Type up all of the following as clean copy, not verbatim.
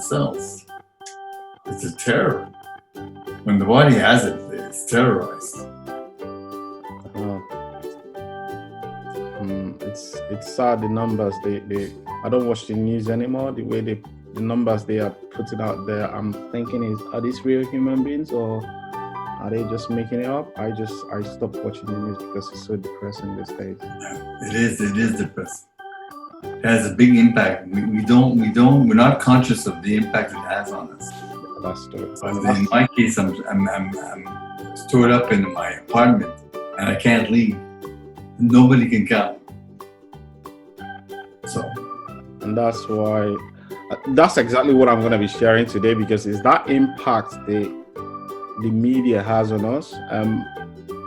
cells. It's a terror. When the body has it, it's terrorized. It's sad, the numbers they I don't watch the news anymore. The way the numbers they are putting out there, I'm thinking, are these real human beings or are they just making it up? I stopped watching the news because it's so depressing these days. It is depressing. It has a big impact. We're not conscious of the impact it has on us. That's true. So in my case, I'm stored up in my apartment and I can't leave. Nobody can come. So, and that's why, that's exactly what I'm going to be sharing today, because it's that impact the media has on us.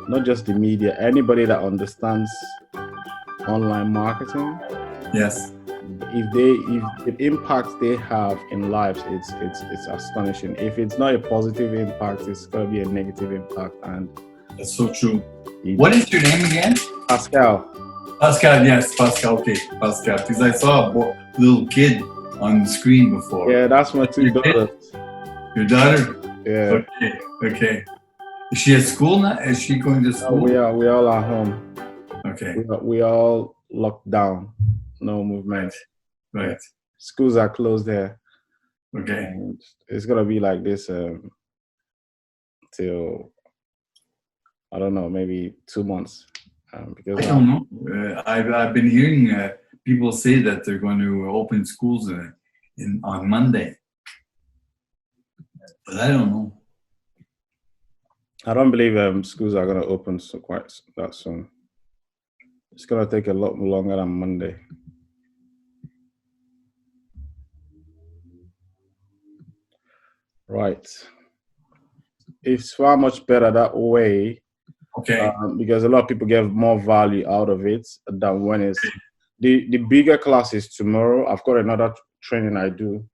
Not just the media, anybody that understands online marketing. Yes. If the impact they have in lives, it's astonishing. If it's not a positive impact, it's going to be a negative impact. And that's so true. What is your name again? Pascal. Pascal, yes, Pascal. Okay, Pascal. Because I saw a little kid on the screen before. Yeah, that's my two daughters. Your daughter? Yeah. Okay. Is she at school now? Is she going to school? We all at home. Okay. We all locked down. No movement. Right. Schools are closed there. Okay. And it's gonna be like this till, I don't know, maybe 2 months. Because I don't know. I've been hearing people say that they're going to open schools on Monday, but I don't know. I don't believe schools are gonna open quite that soon. It's gonna take a lot longer than Monday. Right. It's far much better that way. Okay. Because a lot of people get more value out of it than when it's the bigger classes tomorrow. I've got another training I do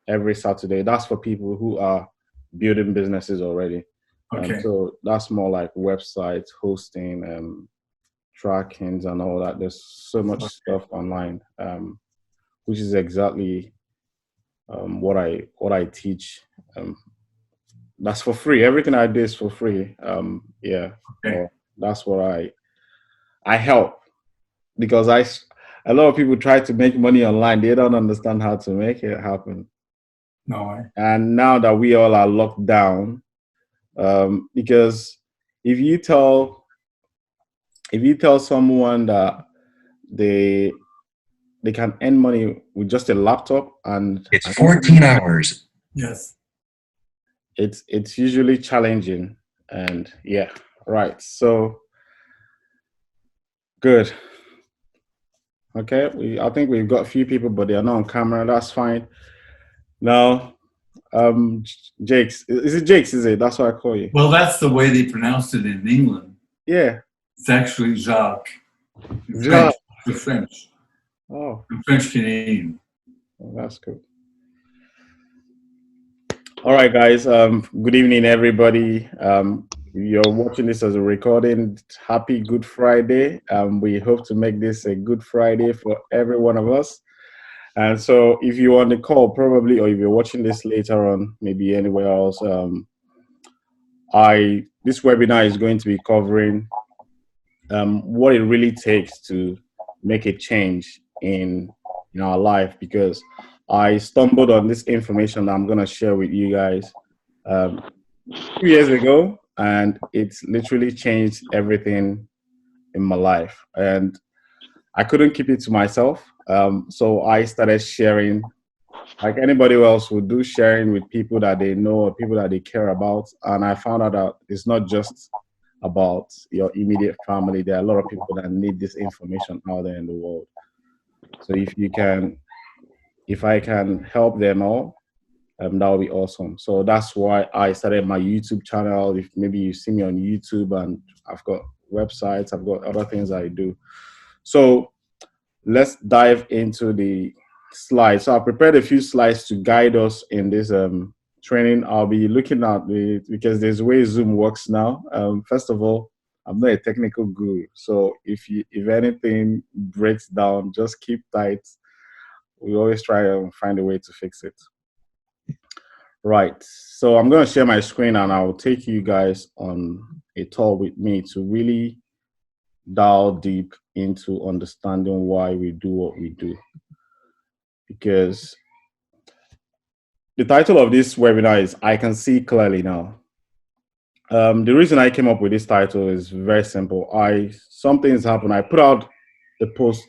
every Saturday. That's for people who are building businesses already. Okay. So that's more like websites, hosting, trackings and all that. There's so much stuff online, which is exactly what I teach. That's for free. Everything I do is for free. Yeah. Okay. So that's what I help, because a lot of people try to make money online. They don't understand how to make it happen. No way. And now that we all are locked down, because if you tell someone that they can earn money with just a laptop and it's 14 hours. Yes. It's usually challenging, and yeah, right. So good. Okay, I think we've got a few people, but they are not on camera. That's fine. Now, Jakes. Is it Jakes? Is it? That's what I call you. Well, that's the way they pronounced it in England. Yeah. It's actually Jacques. Jacques. The French. Oh. The French Canadian. Oh, that's good. All right, guys. Good evening, everybody. You're watching this as a recording. Happy Good Friday. We hope to make this a good Friday for every one of us. And so if you're on the call, probably, or if you're watching this later on, maybe anywhere else, this webinar is going to be covering what it really takes to make a change in our life, because I stumbled on this information that I'm going to share with you guys 2 years ago, and it's literally changed everything in my life. And I couldn't keep it to myself. So I started sharing, like anybody else would do, sharing with people that they know or people that they care about. And I found out that it's not just about your immediate family. There are a lot of people that need this information out there in the world. So if I can help them all, that would be awesome. So that's why I started my YouTube channel. If maybe you see me on YouTube, and I've got websites, I've got other things I do. So let's dive into the slides. So I prepared a few slides to guide us in this training. I'll be looking at because there's ways Zoom works now. First of all, I'm not a technical guru, so if anything breaks down, just keep tight. we always try and find a way to fix it. Right. So I'm going to share my screen and I'll take you guys on a tour with me to really dive deep into understanding why we do what we do. Because the title of this webinar is I Can See Clearly Now. The reason I came up with this title is very simple. Something's happened. I put out the post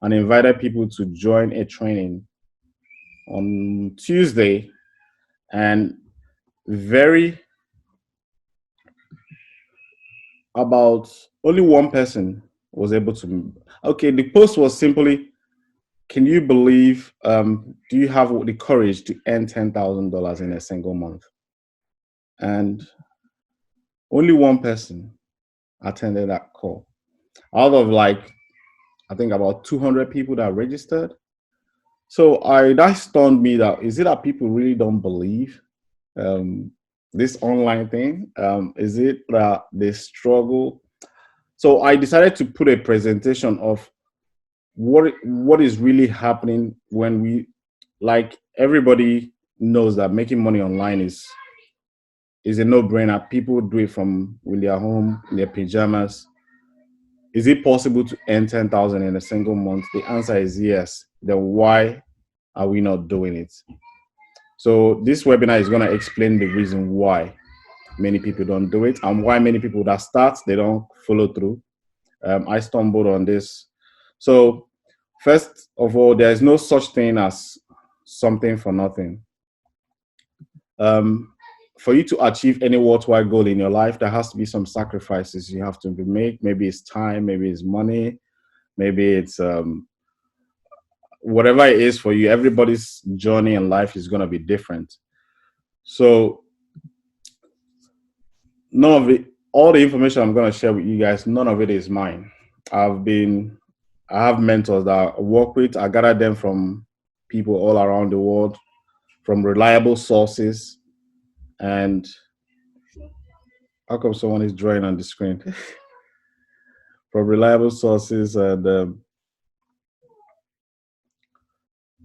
and invited people to join a training on Tuesday, and about only one person was able to. Okay, the post was simply, can you believe, do you have the courage to earn $10,000 in a single month? And only one person attended that call out of I think about 200 people that registered. So that stunned me. That is it that people really don't believe this online thing? Is it that they struggle? So I decided to put a presentation of what is really happening when everybody knows that making money online is a no-brainer. People do it from when they are home in their pajamas. Is it possible to earn 10,000 in a single month? The answer is yes. Then why are we not doing it? So this webinar is going to explain the reason why many people don't do it and why many people that start, they don't follow through. I stumbled on this. So first of all, there is no such thing as something for nothing. For you to achieve any worthwhile goal in your life, there has to be some sacrifices you have to make. Maybe it's time, maybe it's money, maybe it's whatever it is for you. Everybody's journey in life is going to be different. So none of it, all the information I'm going to share with you guys, none of it is mine. I have mentors that I work with. I gather them from people all around the world, from reliable sources. And how come someone is drawing on the screen? From reliable sources, and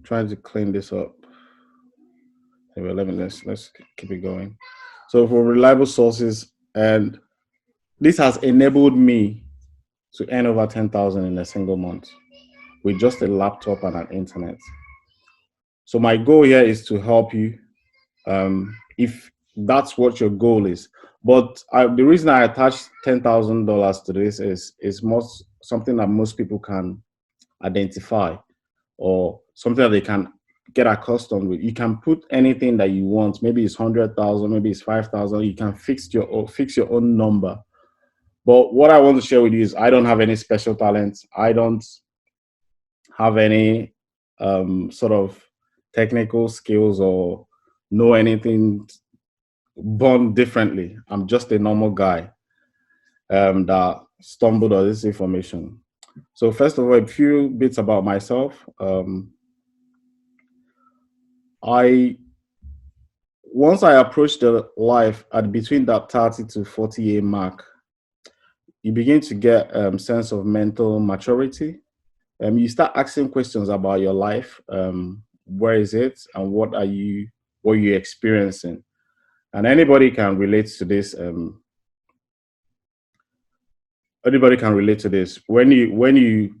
trying to clean this up. Anyway, let's keep it going. So for reliable sources, and this has enabled me to earn over 10,000 in a single month with just a laptop and an internet. So my goal here is to help you, if that's what your goal is. But the reason I attached $10,000 to this is something that most people can identify, or something that they can get accustomed with. You can put anything that you want. Maybe it's 100,000, maybe it's 5,000. You can fix your own number. But what I want to share with you is I don't have any special talents. I don't have any sort of technical skills or know anything, born differently. I'm just a normal guy that stumbled on this information. So first of all, a few bits about myself. Once I approached the life at between that 30 to 40 year mark, you begin to get a sense of mental maturity. You start asking questions about your life. Where is it, and what are you experiencing? And anybody can relate to this. Anybody can relate to this. When you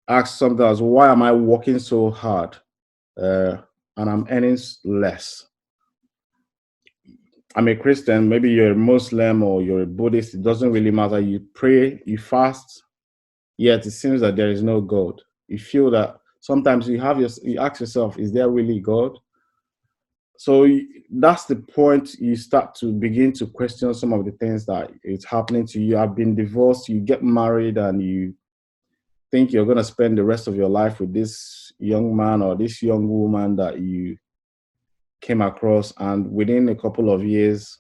ask something as, why am I working so hard and I'm earning less? I'm a Christian, maybe you're a Muslim or you're a Buddhist, it doesn't really matter. You pray, you fast, yet it seems that there is no God. You feel that sometimes you ask yourself, is there really God? So that's the point. You start to begin to question some of the things that is happening to you. I've been divorced, you get married, and you think you're going to spend the rest of your life with this young man or this young woman that you came across, and within a couple of years,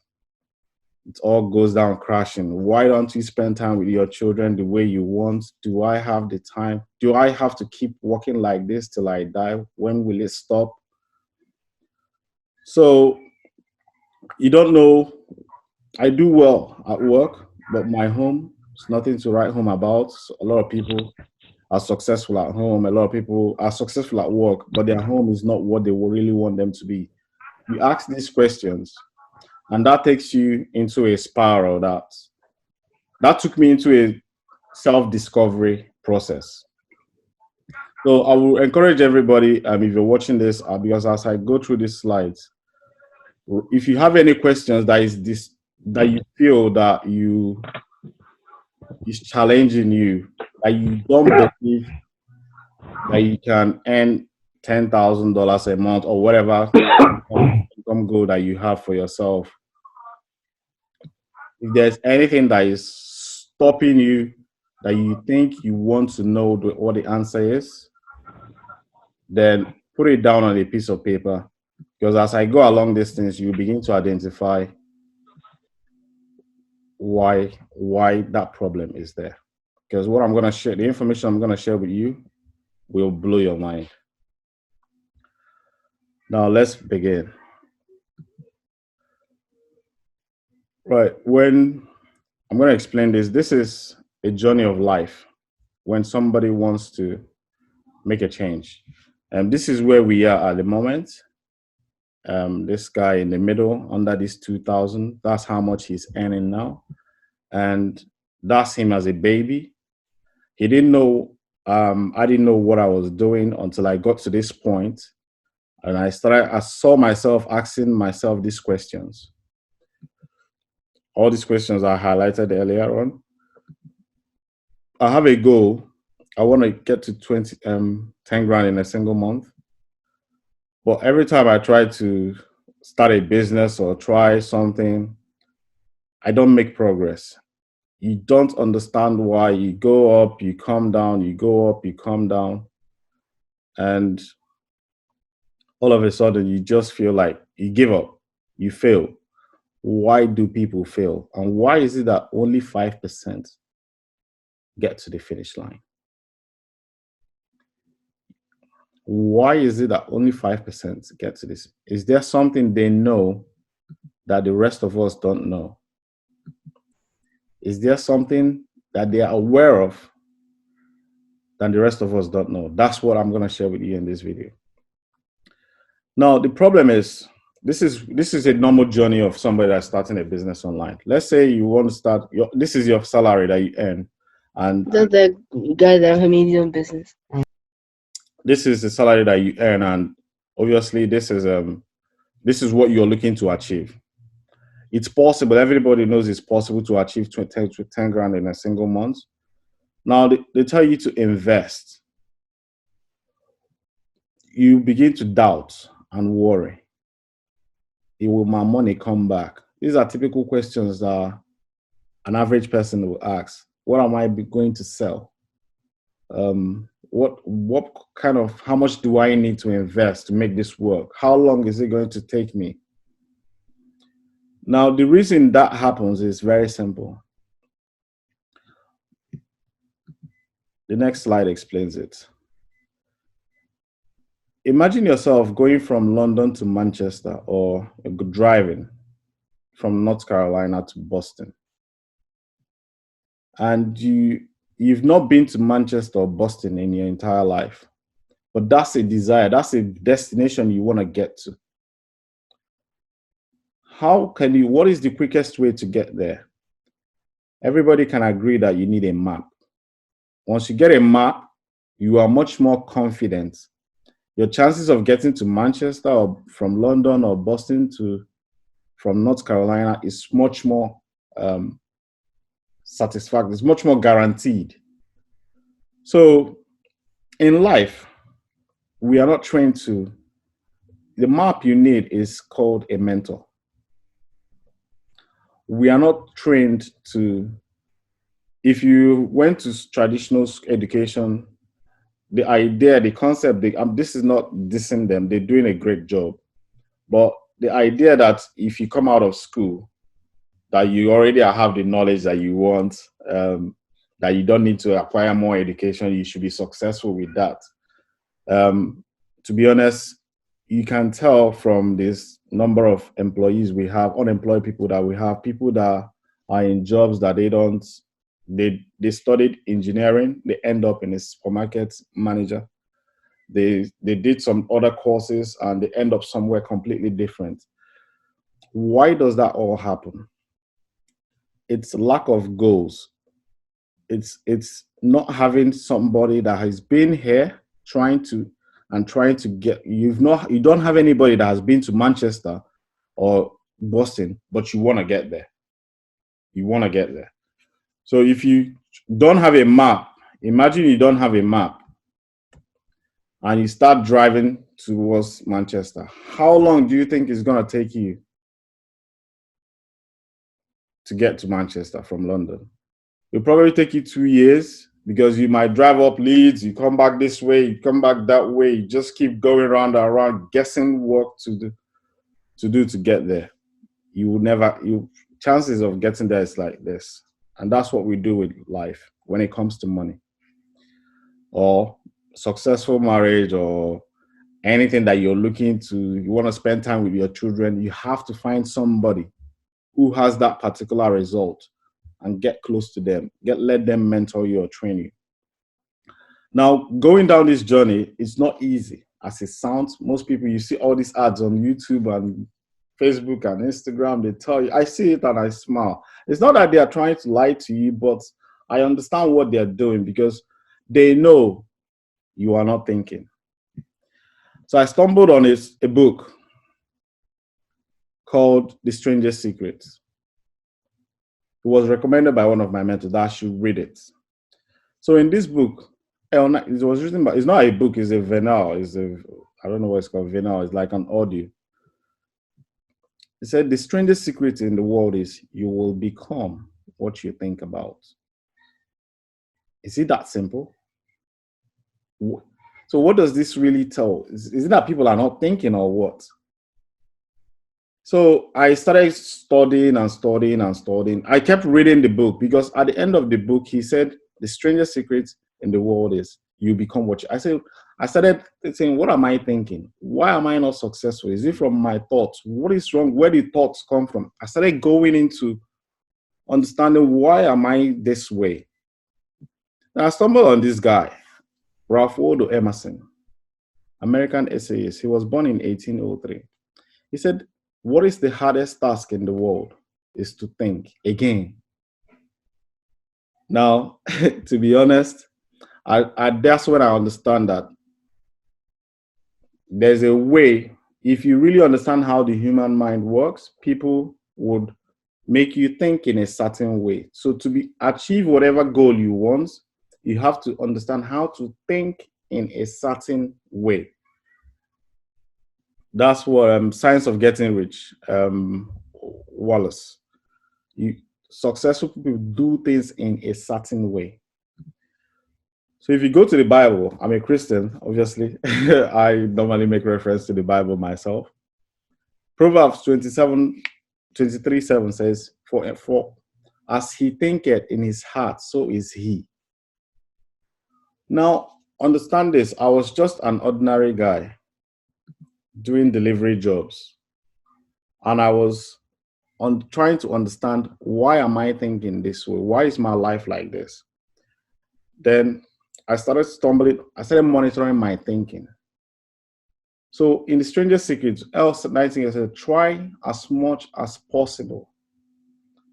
it all goes down crashing. Why don't you spend time with your children the way you want? Do I have the time? Do I have to keep working like this till I die? When will it stop? So you don't know. I do well at work, but my home is nothing to write home about. So a lot of people are successful at home. A lot of people are successful at work, but their home is not what they really want them to be. You ask these questions, and that takes you into a spiral that took me into a self-discovery process. So I will encourage everybody, if you're watching this, because as I go through these slides, if you have any questions that you feel that is challenging you, that you don't believe that you can earn $10,000 a month or whatever income goal that you have for yourself, if there's anything that is stopping you, that you think you want to know what the answer is, then put it down on a piece of paper. Because as I go along these things, you begin to identify why that problem is there. Because what I'm going to share, the information I'm going to share with you will blow your mind. Now let's begin. Right, when I'm going to explain this is a journey of life when somebody wants to make a change. And this is where we are at the moment. This guy in the middle under this 2,000, that's how much he's earning now. And that's him as a baby. He didn't know, I didn't know what I was doing until I got to this point. And I saw myself asking myself these questions. All these questions I highlighted earlier on. I have a goal. I want to get to 10 grand in a single month. But every time I try to start a business or try something, I don't make progress. You don't understand why. You go up, you come down, you go up, you come down. And all of a sudden, you just feel like you give up, you fail. Why do people fail? And why is it that only 5% get to the finish line? Why is it that only 5% get to this? Is there something they know that the rest of us don't know? Is there something that they are aware of that the rest of us don't know? That's what I'm going to share with you in this video. Now, the problem is, this is a normal journey of somebody that's starting a business online. Let's say you want to start, this is your salary that you earn. And the guy that have his own business. This is the salary that you earn, and obviously this is what you're looking to achieve. It's possible. Everybody knows it's possible to achieve 10 grand in a single month. Now they tell you to invest. You begin to doubt and worry. Will my money come back? These are typical questions that an average person will ask. What am I going to sell? What kind of, how much do I need to invest to make this work? How long is it going to take me? Now, the reason that happens is very simple. The next slide explains it. Imagine yourself going from London to Manchester, or driving from North Carolina to Boston. And you've not been to Manchester or Boston in your entire life, but that's a desire, that's a destination you want to get to. What is the quickest way to get there? Everybody can agree that you need a map. Once you get a map, you are much more confident. Your chances of getting to Manchester or from London or Boston from North Carolina is much more satisfactory. It's much more guaranteed. So in life, we are not trained to, the map you need is called a mentor. We are not trained to, if you went to traditional education, the idea, the concept, this is not dissing them, they're doing a great job. But the idea that if you come out of school, that you already have the knowledge that you want, that you don't need to acquire more education, you should be successful with that. To be honest, you can tell from this number of employees we have, unemployed people that we have, people that are in jobs that they don't They studied engineering. They end up in a supermarket manager. They did some other courses and they end up somewhere completely different. Why does that all happen? It's lack of goals. It's not having somebody that has been here trying to get you don't have anybody that has been to Manchester or Boston, but you want to get there. You want to get there. So if you don't have a map, imagine you don't have a map and you start driving towards Manchester. How long do you think it's going to take you to get to Manchester from London? It'll probably take you 2 years because you might drive up Leeds, you come back this way, you come back that way, you just keep going round and around, guessing what to do to get there. Chances of getting there is like this. And that's what we do with life when it comes to money or successful marriage or anything that you're looking to, you want to spend time with your children. You have to find somebody who has that particular result and get close to them, let them mentor you or train you. Now, going down this journey, it's not easy as it sounds. Most people, you see all these ads on YouTube and Facebook and Instagram, they tell you, I see it and I smile. It's not that they are trying to lie to you, but I understand what they're doing because they know you are not thinking. So I stumbled on a book called The Strangest Secret. It was recommended by one of my mentors that I should read it. So in this book, it was written by, it's not a book, it's a vinyl. I don't know what it's called, vinyl. It's like an audio. It said, the strangest secret in the world is you will become what you think about. Is it that simple? So what does this really tell? Is it that people are not thinking or what? So I started studying. I kept reading the book because at the end of the book, he said, the strangest secret in the world is you become what you... I started saying, what am I thinking? Why am I not successful? Is it from my thoughts? What is wrong? Where did thoughts come from? I started going into understanding why am I this way? And I stumbled on this guy, Waldo Emerson, American essayist. He was born in 1803. He said, what is the hardest task in the world is to think again. Now, to be honest, that's when I understand that there's a way, if you really understand how the human mind works, people would make you think in a certain way. So to achieve whatever goal you want, you have to understand how to think in a certain way. That's what Science of Getting Rich, Wallace. Successful people do things in a certain way. So if you go to the Bible, I'm a Christian, obviously. I normally make reference to the Bible myself. Proverbs 23:7 says, for as he thinketh in his heart, so is he. Now, understand this. I was just an ordinary guy doing delivery jobs. And I was trying to understand, why am I thinking this way? Why is my life like this? Then I started monitoring my thinking. So in The Strangest Secret, Nightingale said, try as much as possible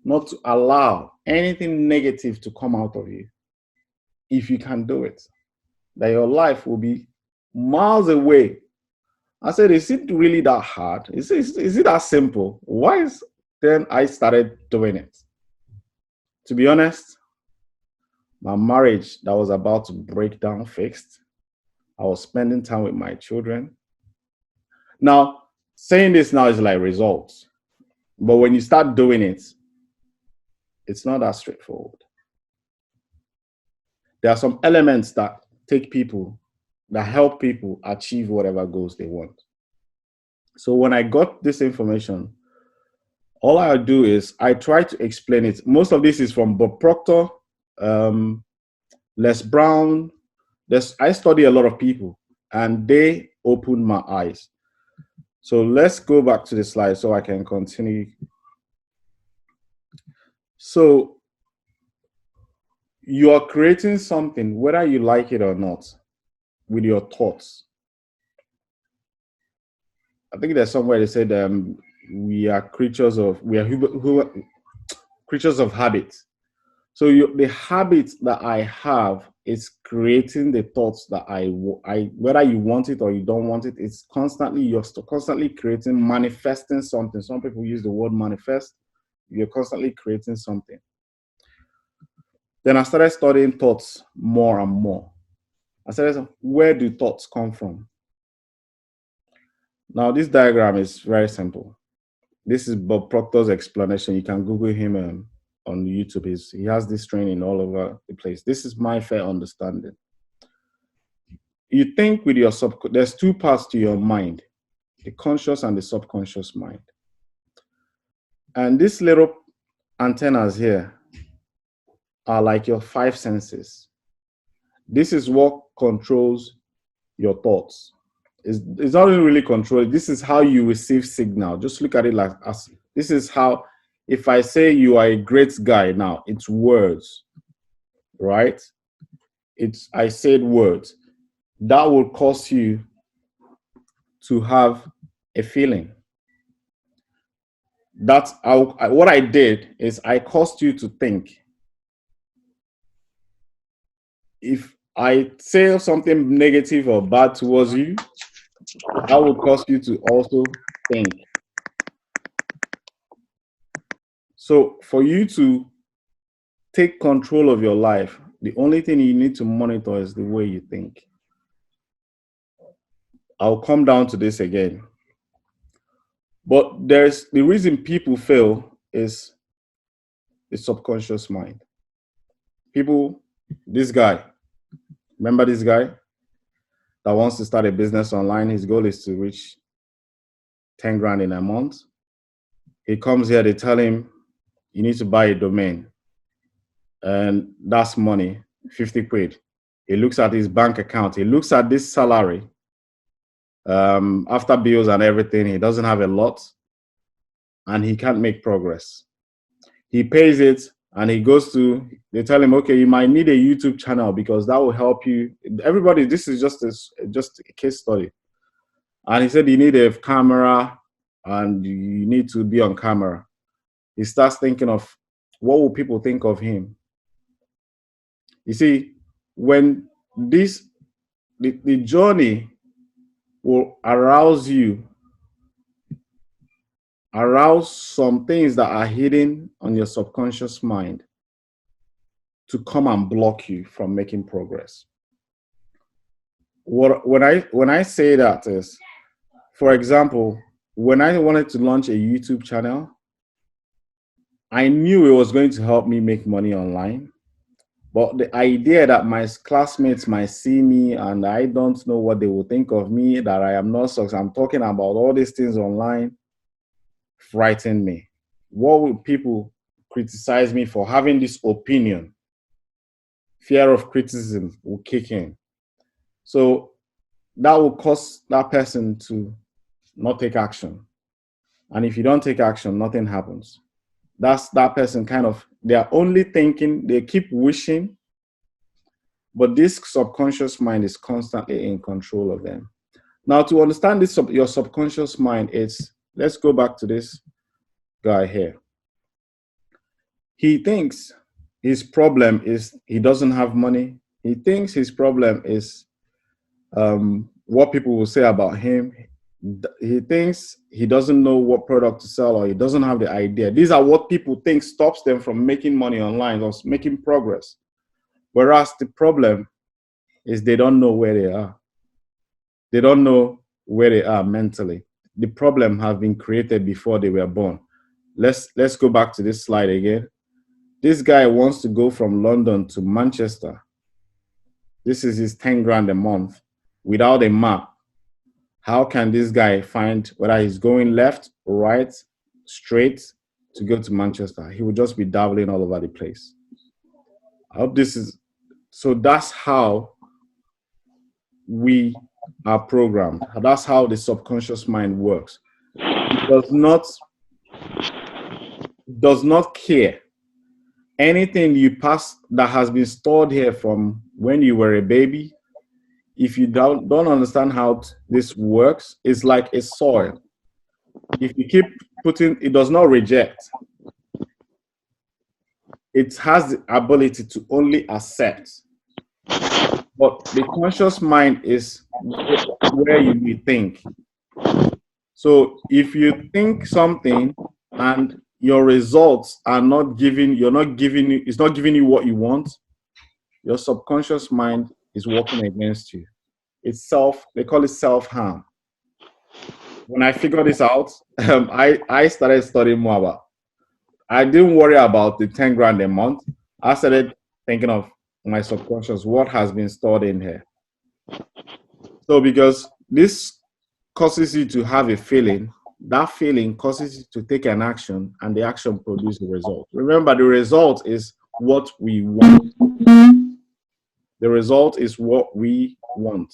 not to allow anything negative to come out of you. If you can do it, that your life will be miles away. I said, is it really that hard? Is it that simple? Then I started doing it. To be honest, my marriage that was about to break down fixed. I was spending time with my children. Now, saying this now is like results. But when you start doing it, it's not that straightforward. There are some elements that help people achieve whatever goals they want. So when I got this information, all I do is I try to explain it. Most of this is from Bob Proctor, Les Brown. I study a lot of people and they opened my eyes. So let's go back to the slide so I can continue. So you are creating something, whether you like it or not, with your thoughts. I think there's somewhere they said we are creatures of creatures of habit. So the habit that I have is creating the thoughts that I whether you want it or you don't want it. It's constantly you're constantly creating, manifesting something. Some people use the word manifest. You're constantly creating something. Then I started studying thoughts more and more. I said, where do thoughts come from? Now, this diagram is very simple. This is Bob Proctor's explanation. You can Google him on YouTube. He has this training all over the place. This is my fair understanding. You think with your there's two parts to your mind, the conscious and the subconscious mind. And these little antennas here are like your five senses. This is what controls your thoughts. It's not really controlled. This is how you receive signal. Just look at it like as this is how, if I say you are a great guy now, it's words, right? I said words. That will cause you to have a feeling. That's what I did is I caused you to think. If I say something negative or bad towards you, that would cause you to also think. So for you to take control of your life, the only thing you need to monitor is the way you think. I'll come down to this again. But the reason people fail is the subconscious mind. This guy, remember this guy that wants to start a business online? His goal is to reach 10 grand in a month. He comes here, they tell him, you need to buy a domain. And that's money, 50 quid. He looks at his bank account. He looks at this salary. After bills and everything, he doesn't have a lot. And he can't make progress. He pays it and they tell him, okay, you might need a YouTube channel because that will help you. Everybody, this is just a case study. And he said, you need a camera and you need to be on camera. He starts thinking of what will people think of him? You see, when the journey will arouse some things that are hidden on your subconscious mind to come and block you from making progress. When I say that is, for example, when I wanted to launch a YouTube channel, I knew it was going to help me make money online. But the idea that my classmates might see me and I don't know what they will think of me, that I am not successful, I'm talking about all these things online, frightened me. What will people criticize me for having this opinion? Fear of criticism will kick in. So that will cause that person to not take action. And if you don't take action, nothing happens. That's that person they are only thinking, they keep wishing, but this subconscious mind is constantly in control of them. Now, to understand this, your subconscious mind, let's go back to this guy here. He thinks his problem is he doesn't have money. He thinks his problem is what people will say about him. He thinks he doesn't know what product to sell or he doesn't have the idea. These are what people think stops them from making money online or making progress. Whereas the problem is they don't know where they are. They don't know where they are mentally. The problem has been created before they were born. Let's go back to this slide again. This guy wants to go from London to Manchester. This is his 10 grand a month without a map. How can this guy find whether he's going left, right, straight to go to Manchester? He would just be dabbling all over the place. I hope so that's how we are programmed. That's how the subconscious mind works. It does not care anything you pass that has been stored here from when you were a baby, if you don't understand how this works, it's like a soil. If you keep putting, it does not reject. It has the ability to only accept. But the conscious mind is where you will think. So if you think something and your results are not giving, it's not giving you what you want, your subconscious mind is working against you. They call it self-harm. When I figured this out, I started studying more about. I didn't worry about the 10 grand a month. I started thinking of my subconscious, what has been stored in here. So because this causes you to have a feeling, that feeling causes you to take an action, and the action produces a result. Remember, the result is what we want. The result is what we want,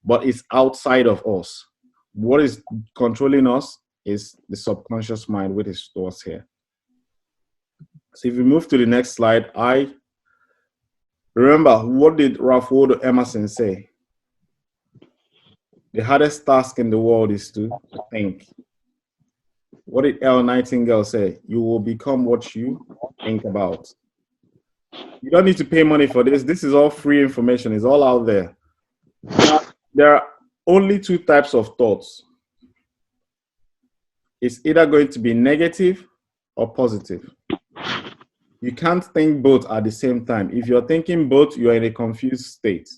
but it's outside of us. What is controlling us is the subconscious mind, which is stores here. So if we move to the next slide, I remember, what did Waldo Emerson say? The hardest task in the world is to think. What did L. Nightingale say? You will become what you think about. You don't need to pay money for this. This is all free information. It's all out there. Now, there are only two types of thoughts. It's either going to be negative or positive. You can't think both at the same time. If you're thinking both, you're in a confused state.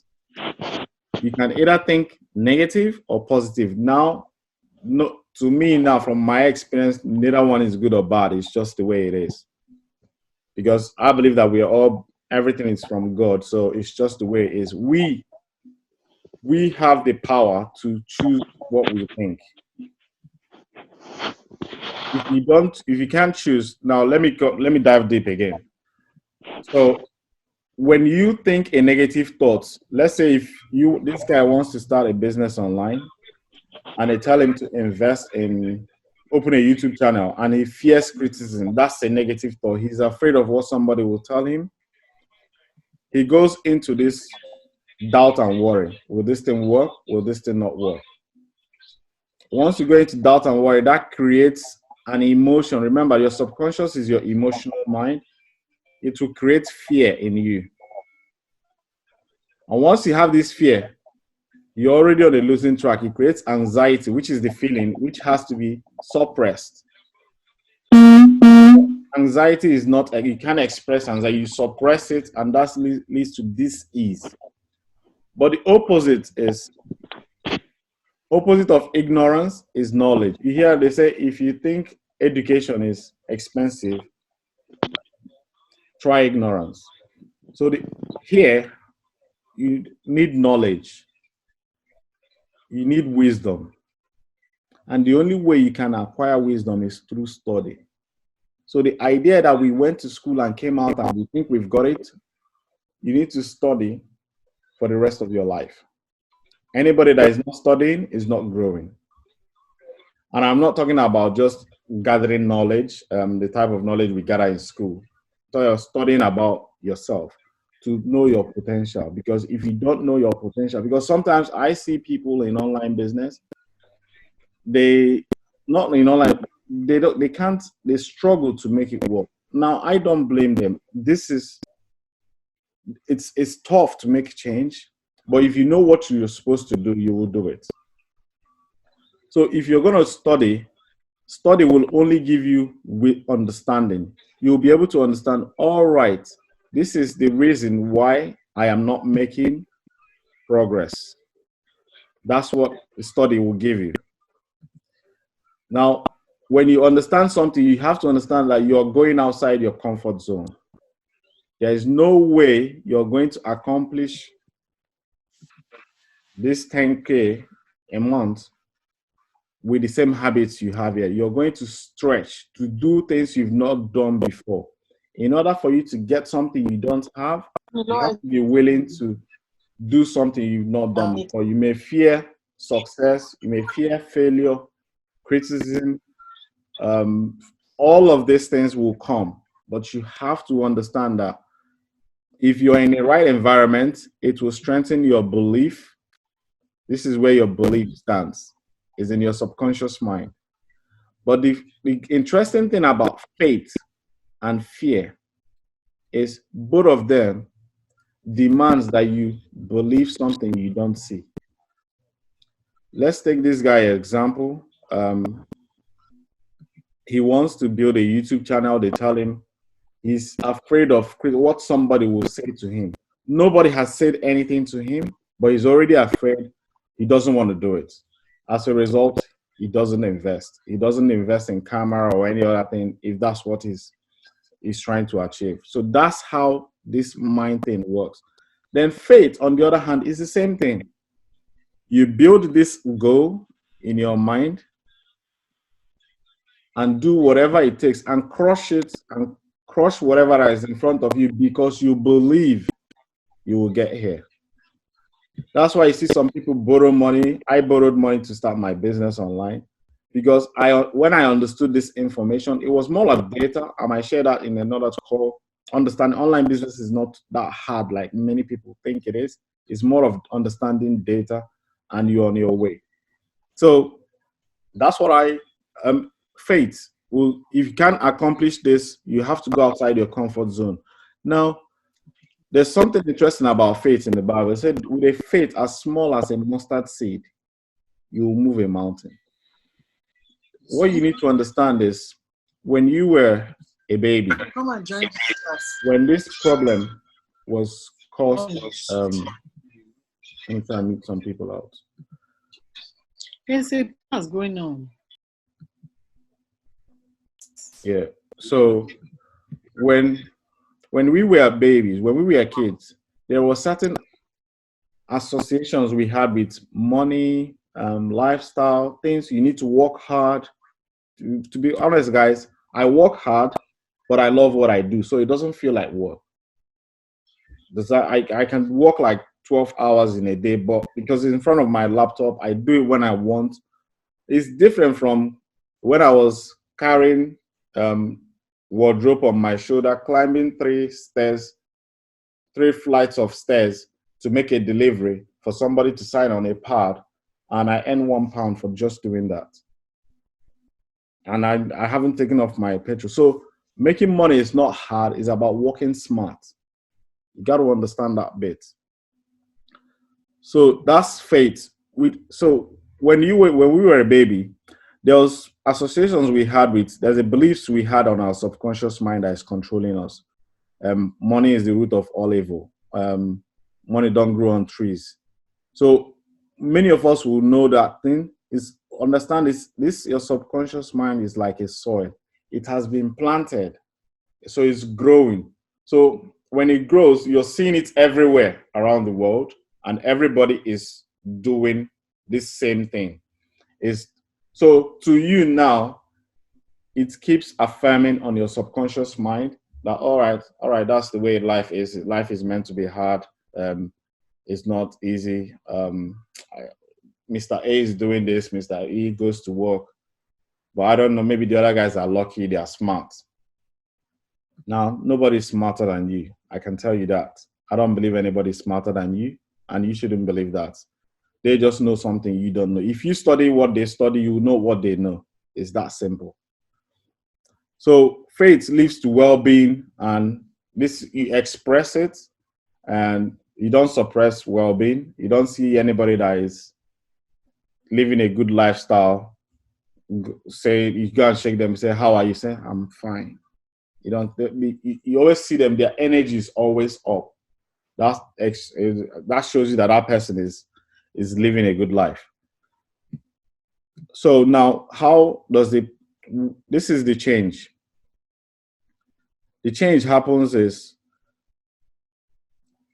You can either think negative or positive. Now, no, to me now, from my experience, neither one is good or bad. It's just the way it is. Because I believe that everything is from God. So it's just the way it is. We have the power to choose what we think. If you can't choose, now let me dive deep again. So when you think a negative thought, let's say if this guy wants to start a business online and they tell him to invest in open a YouTube channel and he fears criticism, that's a negative thought. He's afraid of what somebody will tell him. He goes into this doubt and worry. Will this thing work? Will this thing not work? Once you go into doubt and worry, that creates an emotion. Remember, your subconscious is your emotional mind. It will create fear in you. And once you have this fear, you're already on a losing track. It creates anxiety, which is the feeling which has to be suppressed. Anxiety is not, you can't express anxiety, you suppress it, and that leads to dis-ease. But the opposite of ignorance is knowledge. You hear they say, if you think education is expensive, try ignorance. So here, you need knowledge. You need wisdom. And the only way you can acquire wisdom is through study. So the idea that we went to school and came out and we think we've got it, you need to study for the rest of your life. Anybody that is not studying is not growing. And I'm not talking about just gathering knowledge, the type of knowledge we gather in school. So you're studying about yourself to know your potential. Because if you don't know your potential, because sometimes I see people in online business, they struggle to make it work. Now, I don't blame them. It's tough to make change, but if you know what you're supposed to do, you will do it. So if you're going to study will only give you understanding. You'll be able to understand, all right, this is the reason why I am not making progress. That's what the study will give you. Now, when you understand something, you have to understand that you're going outside your comfort zone. There is no way you're going to accomplish this 10K a month with the same habits you have here. You're going to stretch to do things you've not done before. In order for you to get something you don't have, you have to be willing to do something you've not done before. You may fear success, you may fear failure, criticism, all of these things will come. but you have to understand that if you're in the right environment, it will strengthen your belief. This is where your belief stands, is in your subconscious mind. But the interesting thing about faith and fear is both of them demands that you believe something you don't see. Let's take this guy example. He wants to build a YouTube channel. They tell him he's afraid of what somebody will say to him. Nobody has said anything to him, but he's already afraid. He doesn't want to do it. As a result, he doesn't invest. He doesn't invest in camera or any other thing if that's what he's trying to achieve. So that's how this mind thing works. Then faith, on the other hand, is the same thing. You build this goal in your mind and do whatever it takes and crush it and crush whatever is in front of you because you believe you will get here. That's why you see some people borrow money. I borrowed money to start my business online because when I understood this information, it was more like data. I might share that in another call. Understand online business is not that hard like many people think it is. It's more of understanding data and you're on your way. So that's what faith will, if you can accomplish this, you have to go outside your comfort zone. Now, there's something interesting about faith in the Bible. It said, with a faith as small as a mustard seed, you will move a mountain. What you need to understand is when you were a baby, when this problem was caused, let me try and meet some people out. What's going on? Yeah. So when we were babies, when we were kids, there were certain associations we had with money, lifestyle, things you need to work hard. To be honest, guys, I work hard, but I love what I do, so it doesn't feel like work. I can work like 12 hours in a day, but because it's in front of my laptop, I do it when I want. It's different from when I was carrying wardrobe on my shoulder, climbing 3 flights of stairs to make a delivery for somebody to sign on a pad, and I earn £1 for just doing that. And I haven't taken off my petrol. So making money is not hard. It's about working smart. You got to understand that bit. So that's faith. So when we were a baby, there was associations we had with, there's a beliefs we had on our subconscious mind that is controlling us. Money is the root of all evil. Money don't grow on trees. So many of us will know that thing is, understand this your subconscious mind is like a soil. It has been planted, so it's growing. So when it grows, you're seeing it everywhere around the world, and everybody is doing this same thing. So to you now, it keeps affirming on your subconscious mind that all right, that's the way life is. Life is meant to be hard. It's not easy. Mr. A is doing this, Mr. E goes to work. But I don't know, maybe the other guys are lucky, they are smart. Now, nobody's smarter than you. I can tell you that. I don't believe anybody's smarter than you, and you shouldn't believe that. They just know something you don't know. If you study what they study, you know what they know. It's that simple. So faith leads to well-being, and this, you express it, and you don't suppress well-being. You don't see anybody that is living a good lifestyle, say, you go and shake them, say, how are you? Say, I'm fine. You always see them, their energy is always up. That shows you that person is living a good life. So now, how does this is the change. The change happens is,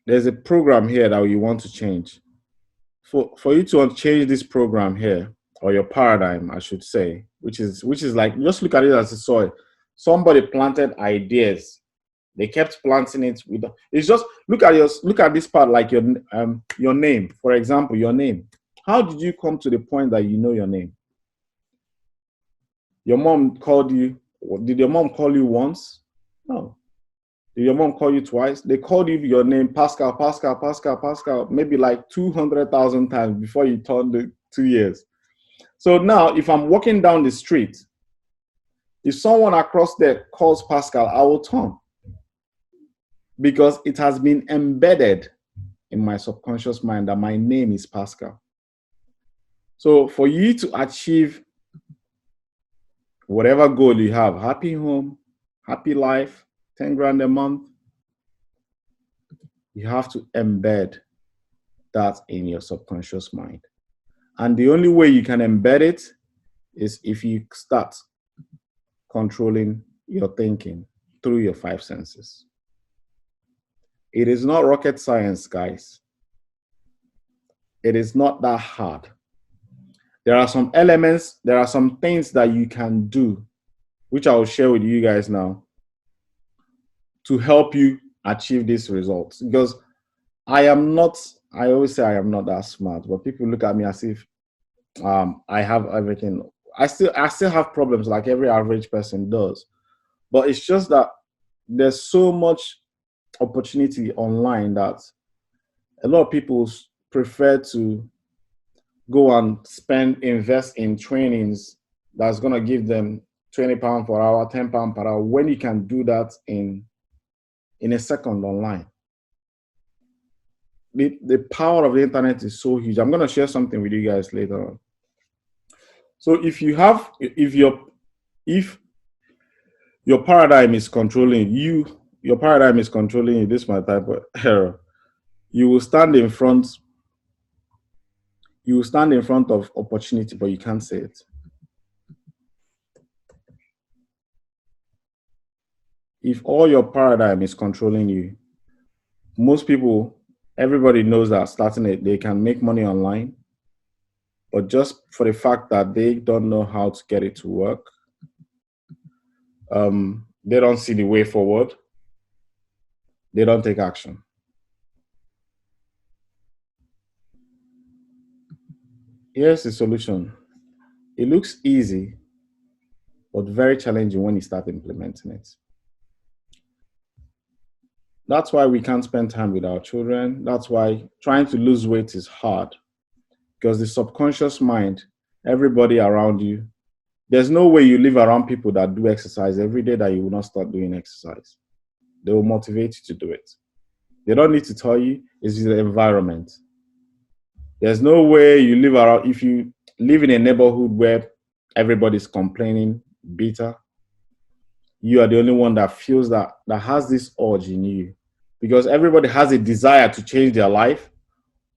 there's a program here that you want to change. For you to change this program here, or your paradigm, I should say, which is like, just look at it as a soil. Somebody planted ideas. They kept planting it it's just, look at this part, like your name, for example, your name. How did you come to the point that you know your name? Your mom called you. Did your mom call you once? No. Did your mom call you twice? They called you your name, Pascal, Pascal, Pascal, Pascal, maybe like 200,000 times before you turned the 2 years. So now, if I'm walking down the street, if someone across there calls Pascal, I will turn because it has been embedded in my subconscious mind that my name is Pascal. So for you to achieve whatever goal you have, happy home, happy life, 10 grand a month, you have to embed that in your subconscious mind. And the only way you can embed it is if you start controlling your thinking through your 5 senses. It is not rocket science, guys. It is not that hard. There are some elements, there are some things that you can do, which I will share with you guys now, to help you achieve these results. Because I always say I am not that smart, but people look at me as if I have everything. I still have problems like every average person does. But it's just that there's so much opportunity online that a lot of people prefer to go and invest in trainings that's going to give them £20 per hour, £10 per hour, when you can do that in a second online. The power of the internet is so huge. I'm going to share something with you guys later on. So if your paradigm is controlling you, this is my type of error. You will stand in front of opportunity, but you can't say it. If all your paradigm is controlling you, everybody knows that they can make money online, but just for the fact that they don't know how to get it to work, they don't see the way forward, they don't take action. Here's the solution. It looks easy, but very challenging when you start implementing it. That's why we can't spend time with our children. That's why trying to lose weight is hard, because the subconscious mind, everybody around you, there's no way you live around people that do exercise every day that you will not start doing exercise. They will motivate you to do it. They don't need to tell you, it's the environment. There's no way you live around, if you live in a neighborhood where everybody's complaining, bitter, you are the only one that feels that has this urge in you. Because everybody has a desire to change their life,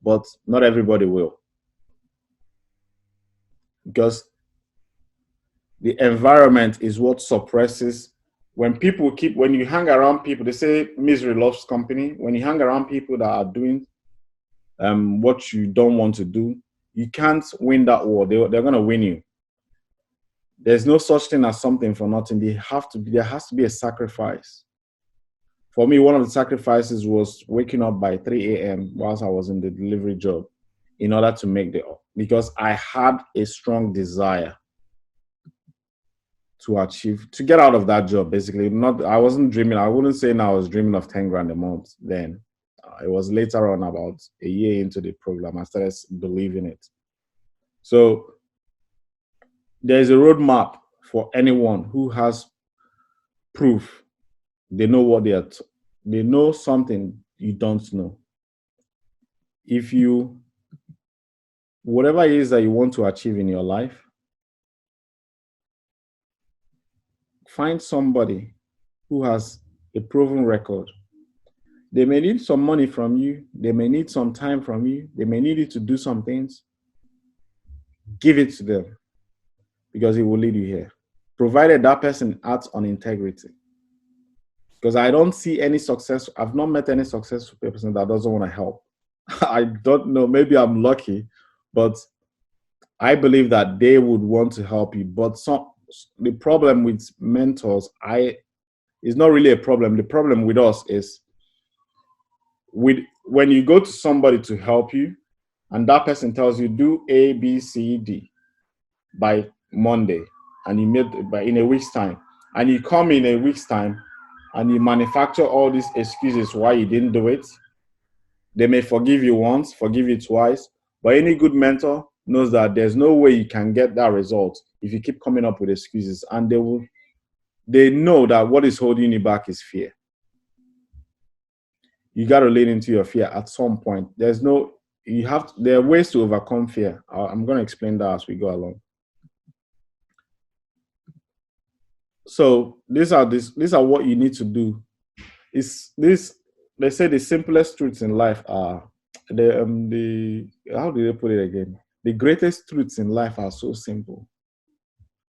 but not everybody will. Because the environment is what suppresses. When you hang around people, they say misery loves company. When you hang around people that are doing what you don't want to do, you can't win that war. They're going to win you. There's no such thing as something for nothing. There has to be a sacrifice. For me, one of the sacrifices was waking up by 3 a.m. whilst I was in the delivery job in order to because I had a strong desire to get out of that job, basically. I wasn't dreaming. I wouldn't say now I was dreaming of 10 grand a month then. It was later on, about a year into the program, I started believing it. So there's a roadmap for anyone who has proof. They know they know something you don't know. Whatever it is that you want to achieve in your life, find somebody who has a proven record. They may need some money from you. They may need some time from you. They may need you to do some things. Give it to them, because it will lead you here, provided that person acts on integrity. Because I don't see any success. I've not met any successful person that doesn't want to help. I don't know. Maybe I'm lucky, but I believe that they would want to help you. But the problem with mentors, is not really a problem. The problem with us is when you go to somebody to help you, and that person tells you do A, B, C, D by Monday, and you meet in a week's time, and you come in a week's time, and you manufacture all these excuses why you didn't do it, they may forgive you once, forgive you twice, but any good mentor knows that there's no way you can get that result if you keep coming up with excuses, and they know that what is holding you back is fear. You got to lean into your fear at some point. There are ways to overcome fear. I'm going to explain that as we go along. So these are what you need to do. They say the simplest truths in life are how do they put it again? The greatest truths in life are so simple.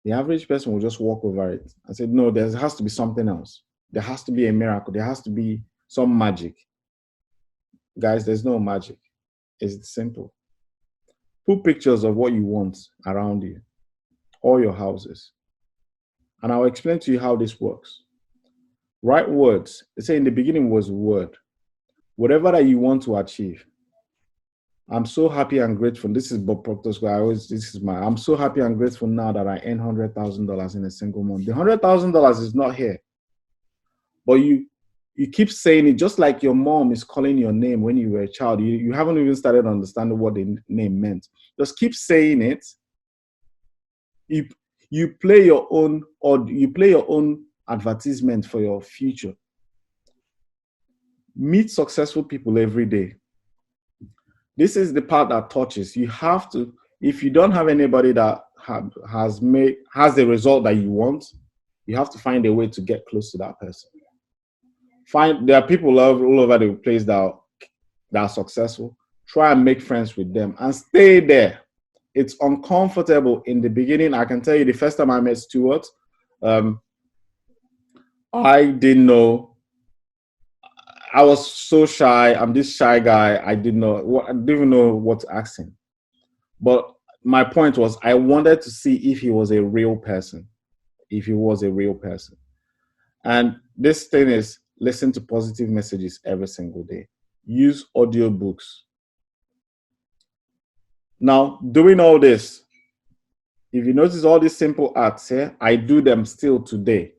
The average person will just walk over it and say, no, there has to be something else. There has to be a miracle. There has to be some magic. Guys, there's no magic. It's simple. Put pictures of what you want around you, all your houses. And I'll explain to you how this works. Write words. They say in the beginning was word. Whatever that you want to achieve. I'm so happy and grateful. This is Bob Proctor's guy. I'm so happy and grateful now that I earn $100,000 in a single month. The $100,000 is not here. But you keep saying it, just like your mom is calling your name when you were a child. You haven't even started understanding what the name meant. Just keep saying it. You play your own advertisement for your future. Meet successful people every day. This is the part that touches. You have to, if you don't have anybody that has the result that you want, you have to find a way to get close to that person. There are people all over the place that are successful. Try and make friends with them and stay there. It's uncomfortable in the beginning. I can tell you the first time I met Stuart, I didn't know. I was so shy. I'm this shy guy. I didn't even know what to ask him. But my point was, I wanted to see if he was a real person. And this thing is, listen to positive messages every single day. Use audiobooks. Now, doing all this, if you notice all these simple acts here, I do them still today.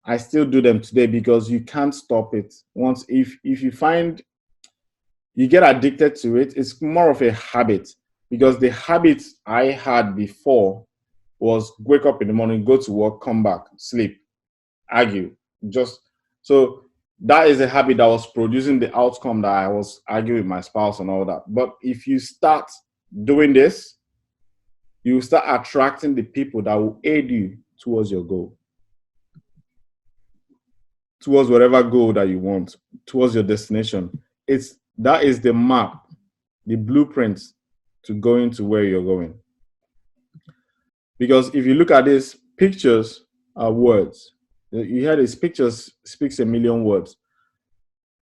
I still do them today because you can't stop it. Once, if you find you get addicted to it, it's more of a habit, because the habit I had before was wake up in the morning, go to work, come back, sleep, argue. So that is a habit that was producing the outcome that I was arguing with my spouse and all that. But if you start doing this, you start attracting the people that will aid you towards your goal. Towards whatever goal that you want, towards your destination. That is the map, the blueprint to going to where you're going. Because if you look at this, pictures are words. You hear this, pictures speaks a million words.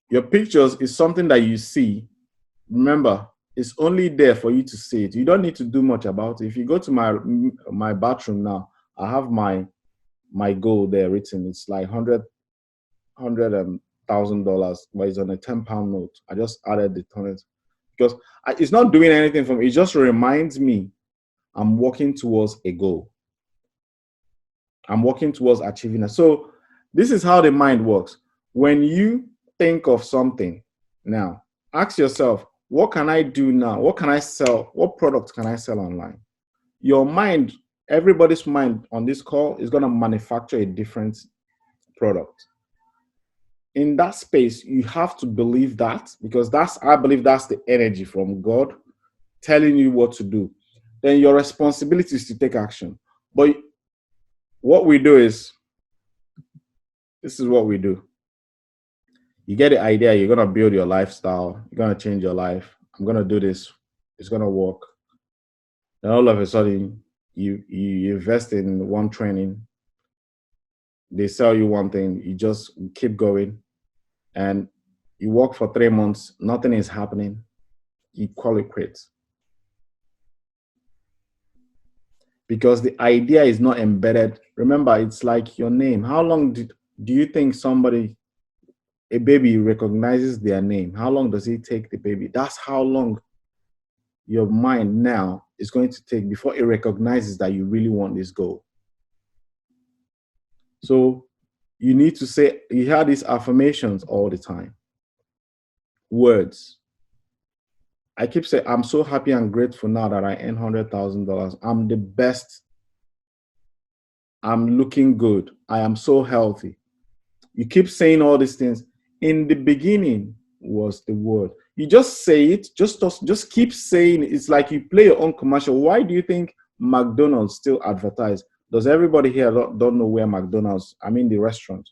Your pictures is something that you see. Remember, it's only there for you to see it. You don't need to do much about it. If you go to my bathroom now, I have my goal there written. It's like $100,000, but it's on a 10-pound note. I just added the tonnage because it's not doing anything for me. It just reminds me I'm working towards a goal. I'm working towards achieving it. So this is how the mind works. When you think of something now, ask yourself, what can I do now? What can I sell? What product can I sell online? Your mind, everybody's mind on this call is going to manufacture a different product. In that space, you have to believe that, because I believe that's the energy from God telling you what to do. Then your responsibility is to take action. But what we do is, this is what we do. You get the idea, you're going to build your lifestyle, you're going to change your life. I'm going to do this. It's going to work. Then all of a sudden, you invest in one training. They sell you one thing. You just keep going. And you work for 3 months, nothing is happening, you call it quits. Because the idea is not embedded. Remember, it's like your name. How long do you think a baby recognizes their name? How long does it take the baby? That's how long your mind now is going to take before it recognizes that you really want this goal. So You need to say, you hear these affirmations all the time. Words. I keep saying, I'm so happy and grateful now that I earn $100,000. I'm the best. I'm looking good. I am so healthy. You keep saying all these things. In the beginning was the word. You just say it, just keep saying it. It's like you play your own commercial. Why do you think McDonald's still advertise? Does everybody here don't know where McDonald's, I mean the restaurant,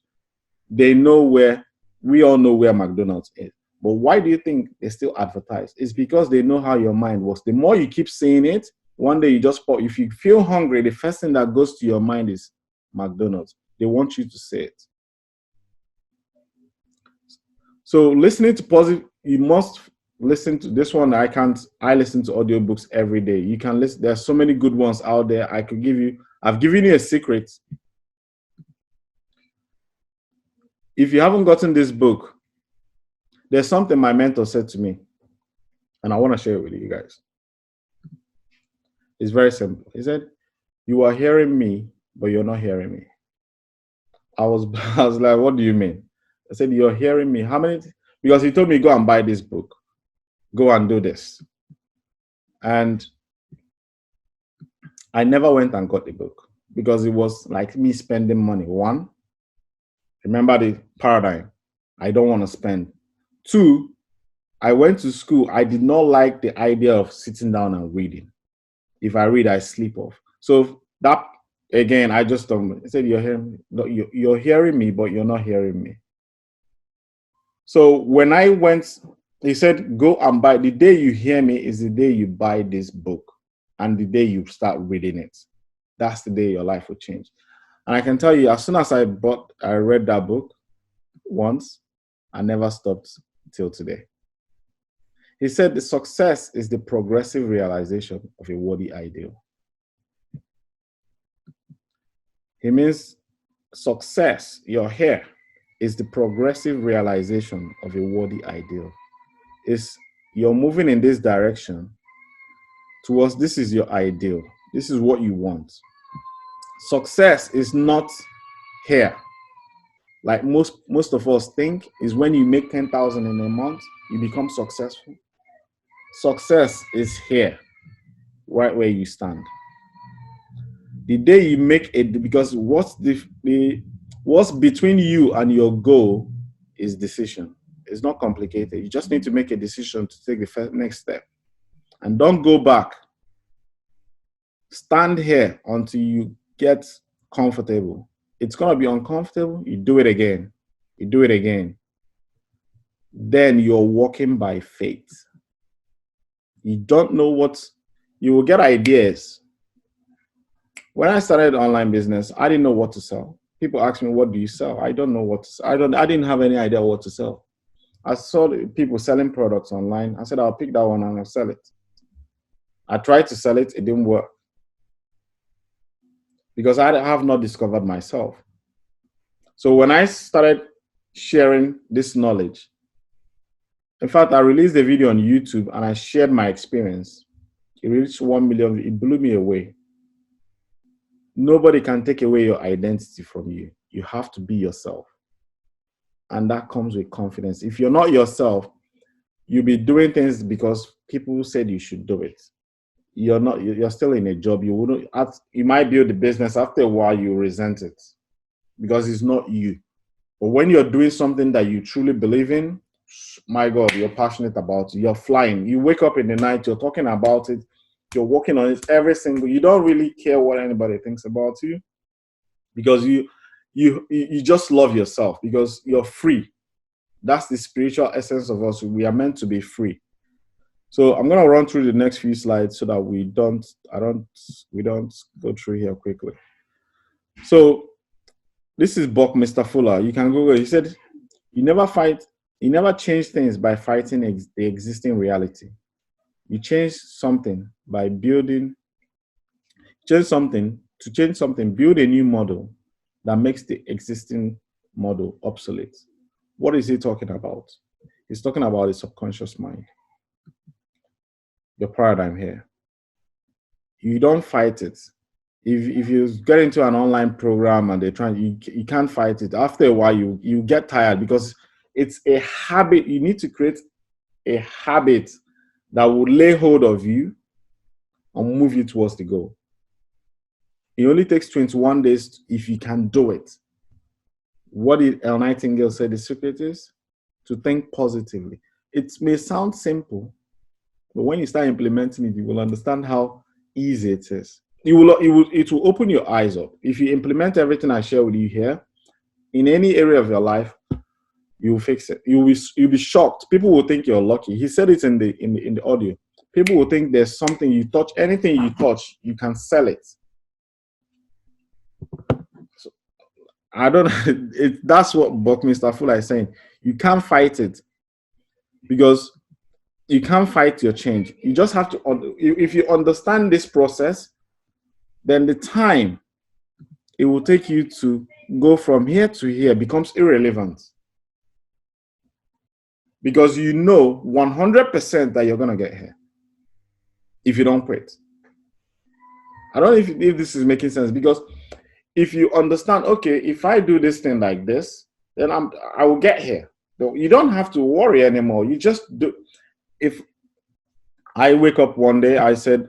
they know where, we all know where McDonald's is. But why do you think they still advertise? It's because they know how your mind works. The more you keep saying it, one day you just pop. If you feel hungry, the first thing that goes to your mind is McDonald's. They want you to say it. So listening to positive, you must listen to this one. I listen to audiobooks every day. You can listen. There's so many good ones out there. I've given you a secret. If you haven't gotten this book, there's something my mentor said to me, and I want to share it with you guys. It's very simple. He said, "You are hearing me, but you're not hearing me." I was like, "What do you mean?" I said, "You're hearing me. How many?" Because he told me, "Go and buy this book. Go and do this." And I never went and got the book because it was like me spending money. One, remember the paradigm. I don't want to spend. Two, I went to school. I did not like the idea of sitting down and reading. If I read, I sleep off. So that, again, I just I said, "You're hearing me. No, you're hearing me, but you're not hearing me." So when I went, he said, "Go and buy. The day you hear me is the day you buy this book and the day you start reading it. That's the day your life will change." And I can tell you, as soon as I read that book once, I never stopped till today. He said, the success is the progressive realization of a worthy ideal. He means success, your hair, is the progressive realization of a worthy ideal. You're moving in this direction towards, this is your ideal. This is what you want. Success is not here. Like most of us think is when you make 10,000 in a month, you become successful. Success is here, right where you stand. The day you make it, because what's between you and your goal is decision. It's not complicated. You just need to make a decision to take the next step. And don't go back. Stand here until you get comfortable. It's going to be uncomfortable. You do it again. You do it again. Then you're walking by faith. You don't know you will get ideas. When I started online business, I didn't know what to sell. People ask me, "What do you sell?" I don't know what to sell. I didn't have any idea what to sell. I saw people selling products online. I said, "I'll pick that one and I'll sell it." I tried to sell it. It didn't work because I have not discovered myself. So when I started sharing this knowledge, in fact, I released a video on YouTube and I shared my experience. It reached 1 million. It blew me away. Nobody can take away your identity from you. You have to be yourself. And that comes with confidence. If you're not yourself, you'll be doing things because people said you should do it. You're still in a job. You might build the business. After a while, you resent it because it's not you. But when you're doing something that you truly believe in, my God, you're passionate about it. You're flying. You wake up in the night, you're talking about it. You're working on it you don't really care what anybody thinks about you because you just love yourself because you're free. That's the spiritual essence of us. We are meant to be free. So I'm going to run through the next few slides so that we don't go through here quickly. So this is Mr. Fuller. You can Google. He said, you never change things by fighting the existing reality. You change something by build a new model that makes the existing model obsolete. What is he talking about? He's talking about the subconscious mind. Your paradigm here. You don't fight it. if you get into an online program and they're trying, you can't fight it. After a while, you get tired because it's a habit. You need to create a habit that will lay hold of you and move you towards the goal. It only takes 21 days if you can do it. What did El Nightingale say the secret is? To think positively. It may sound simple, but when you start implementing it, you will understand how easy it is. It will open your eyes up. If you implement everything I share with you here, in any area of your life, you'll fix it. You'll be shocked. People will think you're lucky. He said it in the audio. People will think there's something you touch, anything you touch, you can sell it. So, I don't know. That's what Buckminster Fuller is saying. You can't fight it because you can't fight your change. You just have to, if you understand this process, then the time it will take you to go from here to here becomes irrelevant. Because you know 100% that you're going to get here if you don't quit. I don't know if this is making sense, because if you understand, okay, if I do this thing like this, then I will get here. You don't have to worry anymore. You just do. If I wake up one day, I said,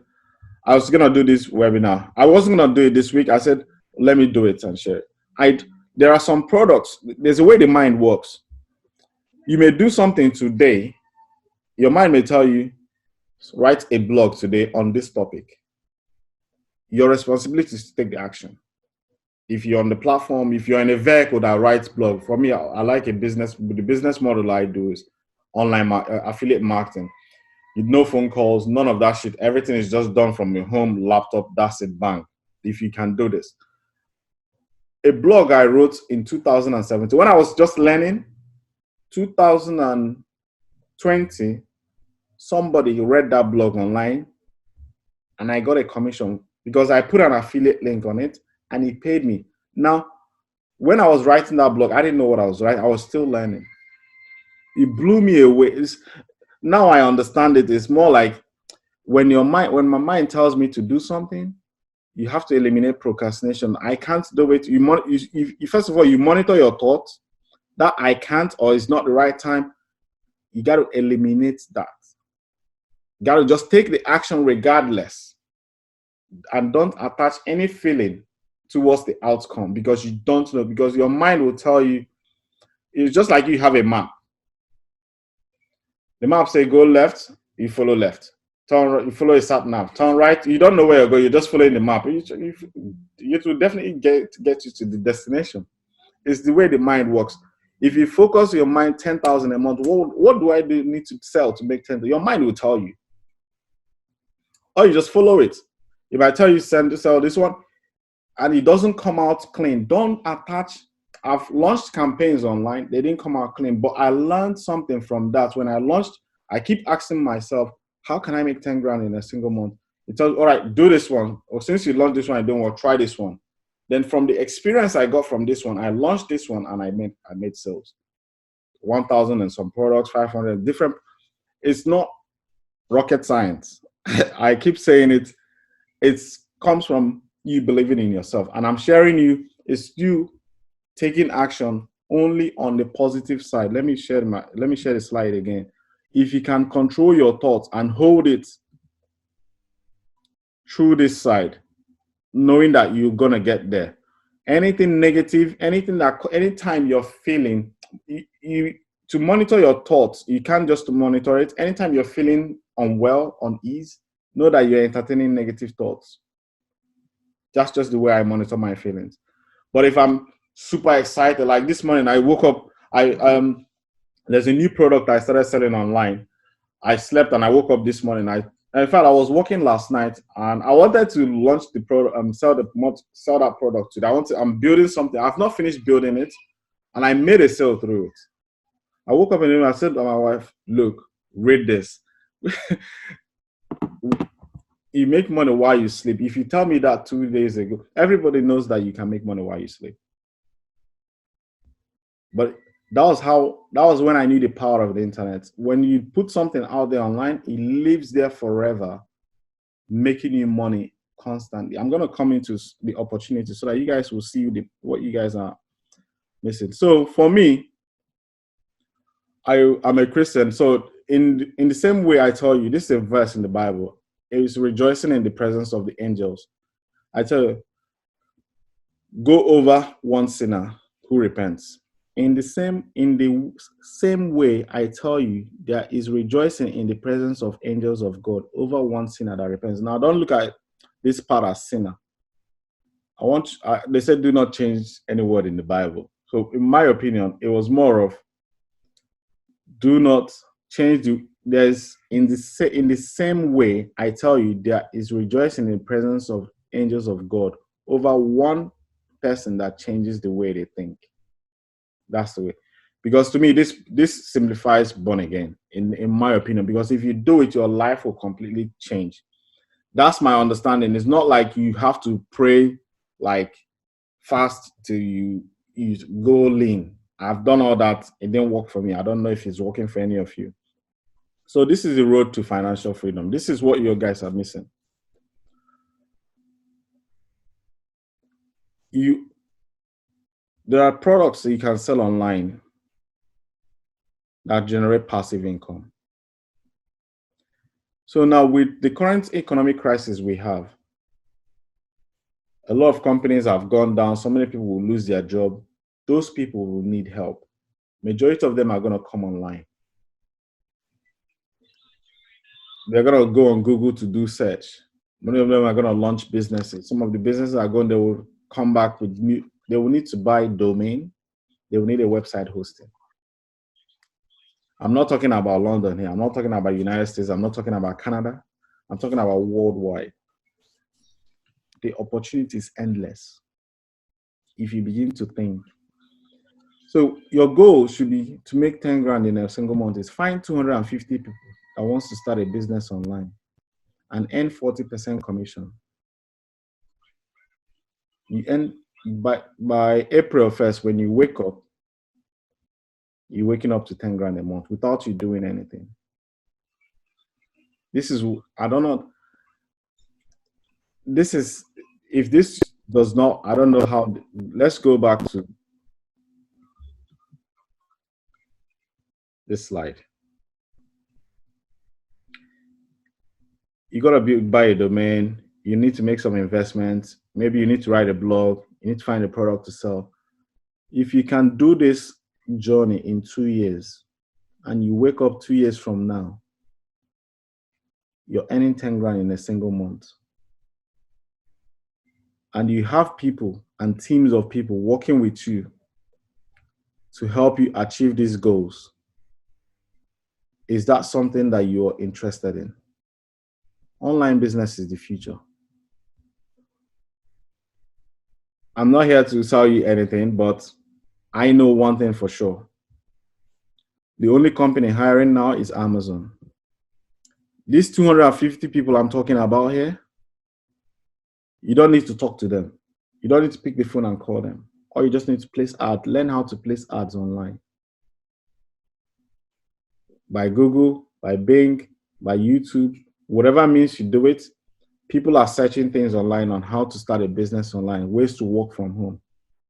I was going to do this webinar. I wasn't going to do it this week. I said, let me do it and share it. There are some products. There's a way the mind works. You may do something today. Your mind may tell you, write a blog today on this topic. Your responsibility is to take the action. If you're on the platform, if you're in a vehicle that writes blog, for me, I like a business. The business model I do is online affiliate marketing. No phone calls, none of that shit. Everything is just done from your home laptop. That's it, bang. If you can do this. A blog I wrote in 2017, when I was just learning, 2020, somebody read that blog online and I got a commission because I put an affiliate link on it and he paid me. Now, when I was writing that blog, I didn't know what I was writing. I was still learning. It blew me away. Now I understand it. It's more like when my mind tells me to do something, you have to eliminate procrastination. I can't do it. First of all, you monitor your thoughts. That I can't or it's not the right time. You got to eliminate that. You got to just take the action regardless. And don't attach any feeling towards the outcome because you don't know. Because your mind will tell you, it's just like you have a map. The map say go left, you follow left. Turn right, you follow a sat nav. Turn right, you don't know where you're going, you're just following the map. It will definitely get you to the destination. It's the way the mind works. If you focus your mind 10,000 a month, what do I need to sell to make 10,000? Your mind will tell you. Or you just follow it. If I tell you sell this one and it doesn't come out clean, don't attach. I've launched campaigns online. They didn't come out clean, but I learned something from that. When I launched, I keep asking myself, how can I make 10 grand in a single month? It tells, all right, do this one. Or since you launched this one, I don't want to try this one. Then from the experience I got from this one, I launched this one and I made sales. 1,000 and some products, 500 different. It's not rocket science. I keep saying it. It comes from you believing in yourself. And I'm sharing you, it's you taking action only on the positive side. Let me share the slide again. If you can control your thoughts and hold it through this side, knowing that you're gonna get there. Anything negative, anytime you're feeling, to monitor your thoughts, you can't just monitor it. Anytime you're feeling unwell, unease, know that you're entertaining negative thoughts. That's just the way I monitor my feelings. But if I'm super excited, like this morning, I woke up, there's a new product I started selling online. I slept and I woke up this morning. In fact, I was working last night and I wanted to launch the product, sell that product today. I'm building something. I've not finished building it, and I made a sale through it. I woke up and I said to my wife, "Look, read this. You make money while you sleep." If you tell me that 2 days ago, everybody knows that you can make money while you sleep. But that was when I knew the power of the internet. When you put something out there online, it lives there forever, making you money constantly. I'm going to come into the opportunity so that you guys will see what you guys are missing. So for me, I'm a Christian. So in the same way I tell you, this is a verse in the Bible. It is rejoicing in the presence of the angels. I tell you, go over one sinner who repents. In the same way, I tell you, there is rejoicing in the presence of angels of God over one sinner that repents. Now, don't look at this part as sinner. They said do not change any word in the Bible. So, in my opinion, it was more of do not change there's in the same way I tell you, there is rejoicing in the presence of angels of God over one person that changes the way they think. That's the way. Because to me, this simplifies born again, in my opinion. Because if you do it, your life will completely change. That's my understanding. It's not like you have to pray like fast till you go lean. I've done all that. It didn't work for me. I don't know if it's working for any of you. So this is the road to financial freedom. This is what you guys are missing. There are products that you can sell online that generate passive income. So now with the current economic crisis we have, a lot of companies have gone down. So many people will lose their job. Those people will need help. Majority of them are going to come online. They're going to go on Google to do search. Many of them are going to launch businesses. Some of the businesses are going, they will come back with they will need to buy domain. They will need a website hosting. I'm not talking about London here. I'm not talking about United States. I'm not talking about Canada. I'm talking about worldwide. The opportunity is endless if you begin to think. So your goal should be to make 10 grand in a single month. Is find 250 people that wants to start a business online and earn 40% commission. You earn by April 1st, when you wake up, you're waking up to 10 grand a month without you doing anything. I don't know. If this does not, I don't know how. Let's go back to this slide. You got to buy a domain. You need to make some investments. Maybe you need to write a blog. You need to find a product to sell. If you can do this journey in 2 years and you wake up 2 years from now, you're earning 10 grand in a single month. And you have people and teams of people working with you to help you achieve these goals. Is that something that you're interested in? Online business is the future. I'm not here to sell you anything, but I know one thing for sure. The only company hiring now is Amazon. These 250 people I'm talking about here, you don't need to talk to them. You don't need to pick the phone and call them. Or you just need to place ads. Learn how to place ads online. By Google, by Bing, by YouTube, whatever means you do it, people are searching things online on how to start a business online, ways to work from home.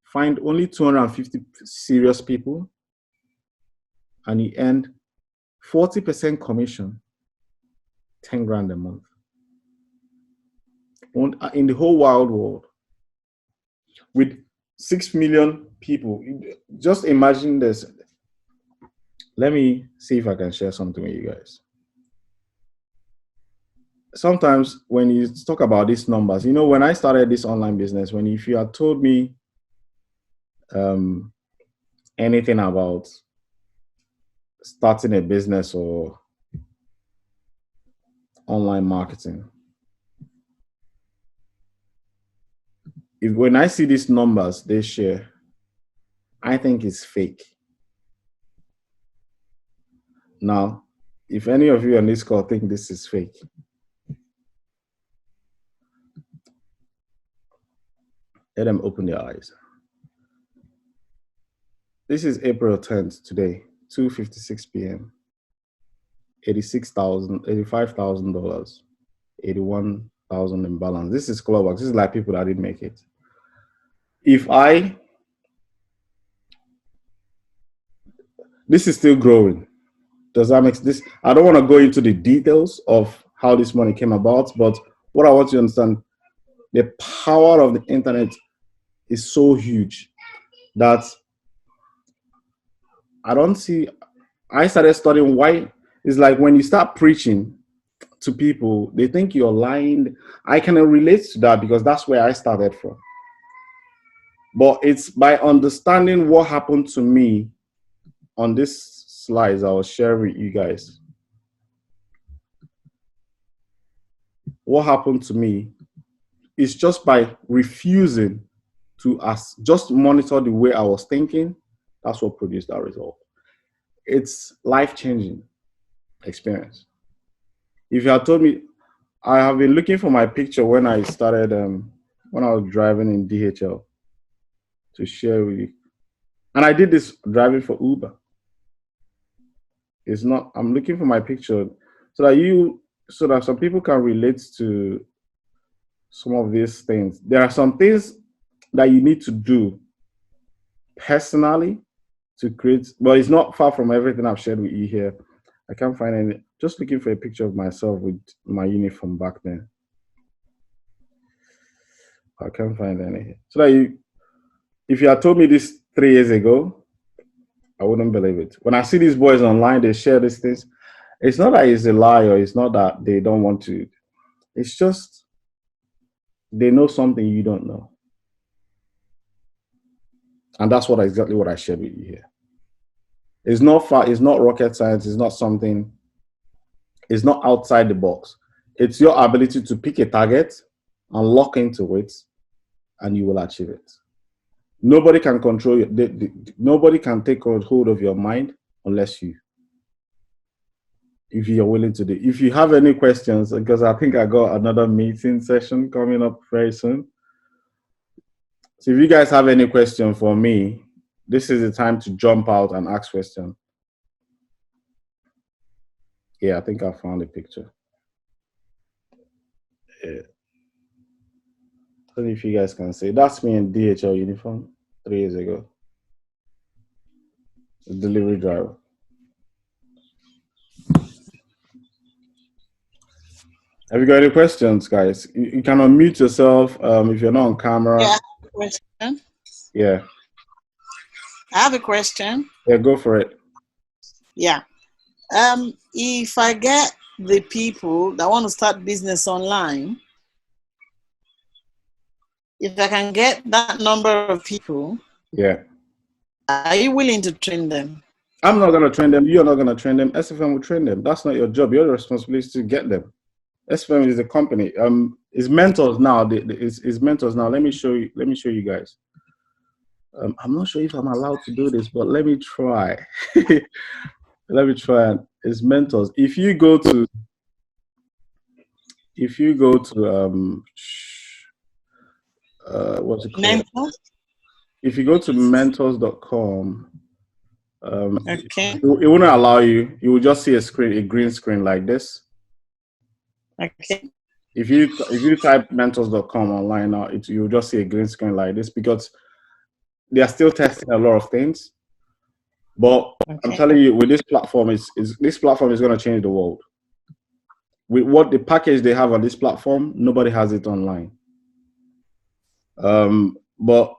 Find only 250 serious people and you earn 40% commission, 10 grand a month. In the whole wild world, with 6 million people, just imagine this. Let me see if I can share something with you guys. Sometimes when you talk about these numbers, when I started this online business, if you had told me anything about starting a business or online marketing, when I see these numbers they share, I think it's fake. Now, if any of you on this call think this is fake, let them open their eyes. This is April 10th today, 2:56 p.m. $85,000, $81,000, 1,000 in balance. This is Clubbox. This is like people that didn't make it. This is still growing. Does that make this? I don't want to go into the details of how this money came about, but what I want you to understand, the power of the internet is so huge that I started studying why. It's like when you start preaching to people, they think you're lying. I can relate to that because that's where I started from. But it's by understanding what happened to me on this slides I will share with you guys. What happened to me is just by refusing to just monitor the way I was thinking. That's what produced that result. It's life-changing experience. If you had told me, I have been looking for my picture when I started, when I was driving in DHL to share with you. And I did this driving for Uber. It's not, I'm looking for my picture so that some people can relate to some of these things. There are some things that you need to do personally to create, but it's not far from everything I've shared with you here. I can't find any, just looking for a picture of myself with my uniform back then. I can't find any. So that if you had told me this 3 years ago, I wouldn't believe it. When I see these boys online, they share these things. It's not that it's a lie or it's not that they don't want to. It's just they know something you don't know. And that's exactly what I shared with you here. It's not far, it's not rocket science, it's not outside the box. It's your ability to pick a target and lock into it, and you will achieve it. Nobody can control you. Nobody can take hold of your mind unless if you're willing to do. If you have any questions, because I think I got another meeting session coming up very soon. So if you guys have any question for me, this is the time to jump out and ask questions. Yeah, I think I found a picture. Yeah. I don't know if you guys can see. That's me in DHL uniform 3 years ago. The delivery driver. Have you got any questions, guys? You can unmute yourself if you're not on camera. Yeah, I have a question. Yeah. I have a question. Yeah, go for it. Yeah. If I get the people that want to start business online, if I can get that number of people, yeah, are you willing to train them? I'm not going to train them. You're not going to train them. SFM will train them. That's not your job. Your responsibility is to get them. SFM is a company. It's mentors now. It's mentors now. Let me show you guys. I'm not sure if I'm allowed to do this, but let me try. Let me try. It's mentors. If you go to what's it called? Mentors? If you go to mentors.com, Okay. it wouldn't allow you. You will just see a green screen like this. Okay. If you type mentors.com online now, you'll just see a green screen like this because they are still testing a lot of things. But okay. I'm telling you, with this platform, this platform is going to change the world. With what the package they have on this platform, nobody has it online. But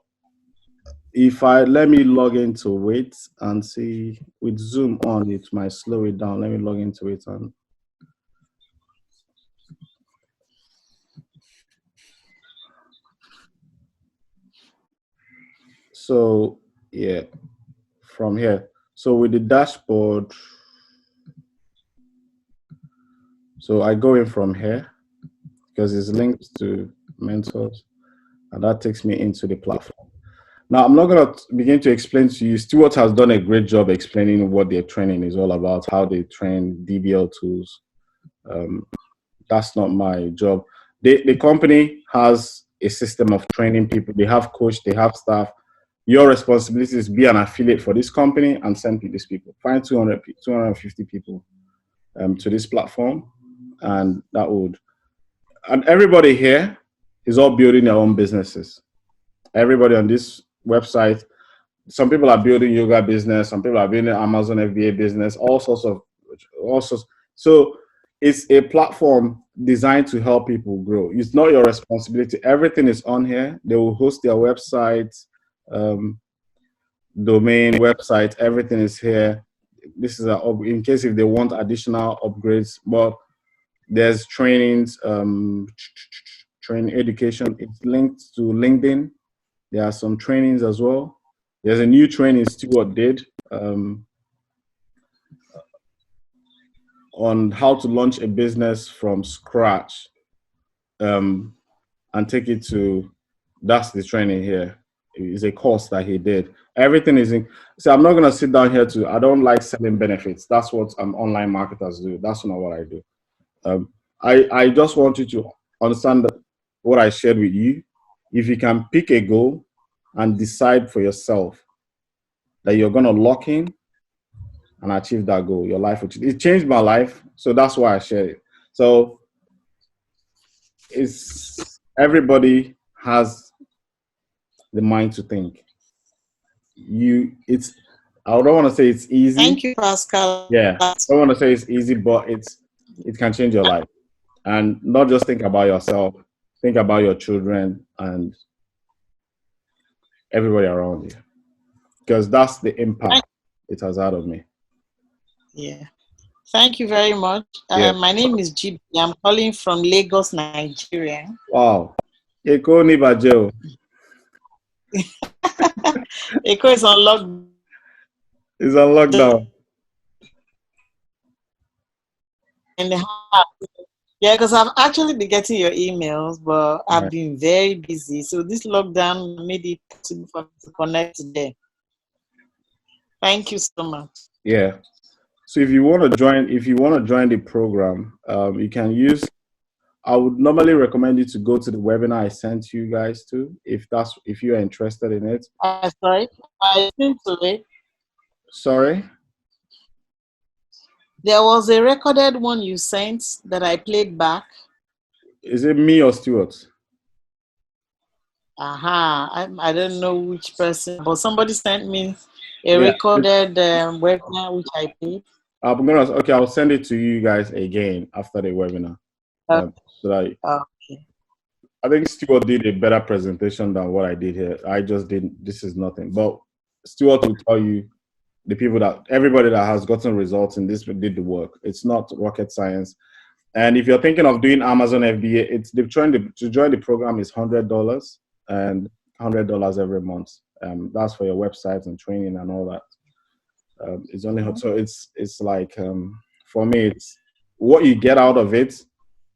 let me log into it and see with Zoom on, it might slow it down. Let me log into it and. So yeah, from here. So with the dashboard, so I go in from here because it's linked to mentors, and that takes me into the platform. Now I'm not going to begin to explain to you. Stuart has done a great job explaining what their training is all about, how they train DBL tools. That's not my job. The company has a system of training people. They have coach, they have staff. Your responsibility is be an affiliate for this company and send these people. Find 250 people to this platform, and that would. and everybody here is all building their own businesses. Everybody on this website, some people are building yoga business, some people are building Amazon FBA business, all sorts. So it's a platform designed to help people grow. It's not your responsibility. Everything is on here. They will host their websites, domain, website, everything is here. This is in case if they want additional upgrades, but there's trainings, training education. It's linked to LinkedIn. There are some trainings as well. There's a new training Stuart did on how to launch a business from scratch and take it to, that's the training here. It's a course that he did. Everything is in, so I'm not going to sit down here I don't like selling benefits. That's what online marketers do. That's not what I do. I just want you to understand that what I shared with you. If you can pick a goal and decide for yourself that you're going to lock in and achieve that goal, your life will change. It changed my life, so that's why I shared it. So everybody has the mind to think. I don't want to say it's easy. Thank you, Pascal. Yeah, I don't want to say it's easy, but it can change your life. And not just think about yourself, think about your children and everybody around you. Because that's the impact it has had on me. Yeah. Thank you very much. Yeah. My name is GB. I'm calling from Lagos, Nigeria. Wow. Eko ni baje. Eko is on lockdown. It's on lockdown. Yeah, because I've actually been getting your emails, but I've been very busy. So this lockdown made it possible for me to connect today. Thank you so much. Yeah. So if you want to join the program, you can use. I would normally recommend you to go to the webinar I sent you guys to, if you are interested in it. Sorry, I think to it. Sorry. There was a recorded one you sent that I played back. Is it me or Stuart? I don't know which person, but somebody sent me a recorded webinar which I played. I'll send it to you guys again after the webinar. Okay. I think Stuart did a better presentation than what I did here. I just didn't. This is nothing. But Stuart will tell you everybody that has gotten results in this did the work. It's not rocket science. And if you're thinking of doing Amazon FBA, to join the program is $100 and $100 every month. That's for your website and training and all that. It's only so it's like for me, it's what you get out of it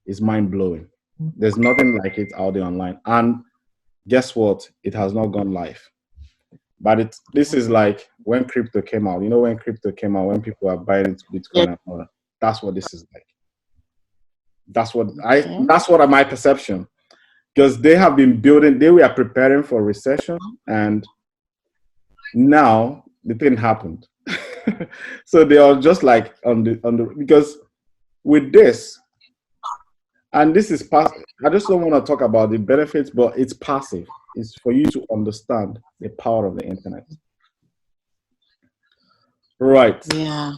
is mind blowing. There's nothing like it out there online. And guess what? It has not gone live. But this is like when crypto came out. You know, when crypto came out, when people are buying into Bitcoin and all that. That's what this is like. That's what my perception. Because they have been building, they were preparing for recession, and now the thing happened. So they are just like because with this, and this is passive. I just don't want to talk about the benefits, but it's passive. It's for you to understand the power of the internet. Right. Yeah.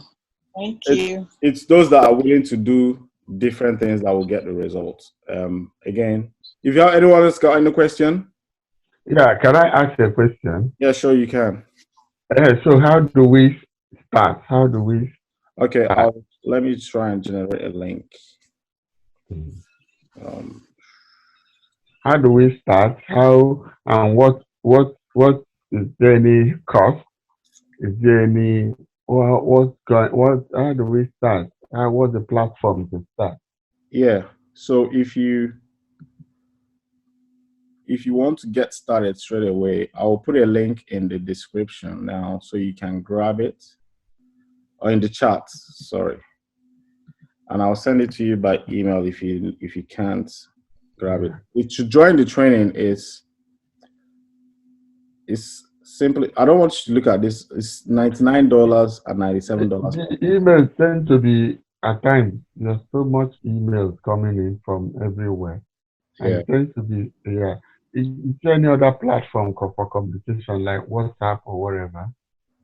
Thank you. It's those that are willing to do different things that will get the results. Again, if you have anyone else got any question? Yeah, can I ask a question? Yeah, sure you can. So how do we start? Okay, let me try and generate a link. How do we start? How and what is there any cost? Is there any how do we start? What's the platform to start? Yeah. So if you want to get started straight away, I will put a link in the description now so you can grab it, or in the chat, sorry. And I'll send it to you by email if you can't grab it. To join the training is simply, I don't want you to look at this, it's $99 and $97. The emails tend to be, at times, there's so much emails coming in from everywhere. And Yeah. it's going to be, yeah. Is there any other platform for communication like WhatsApp or whatever?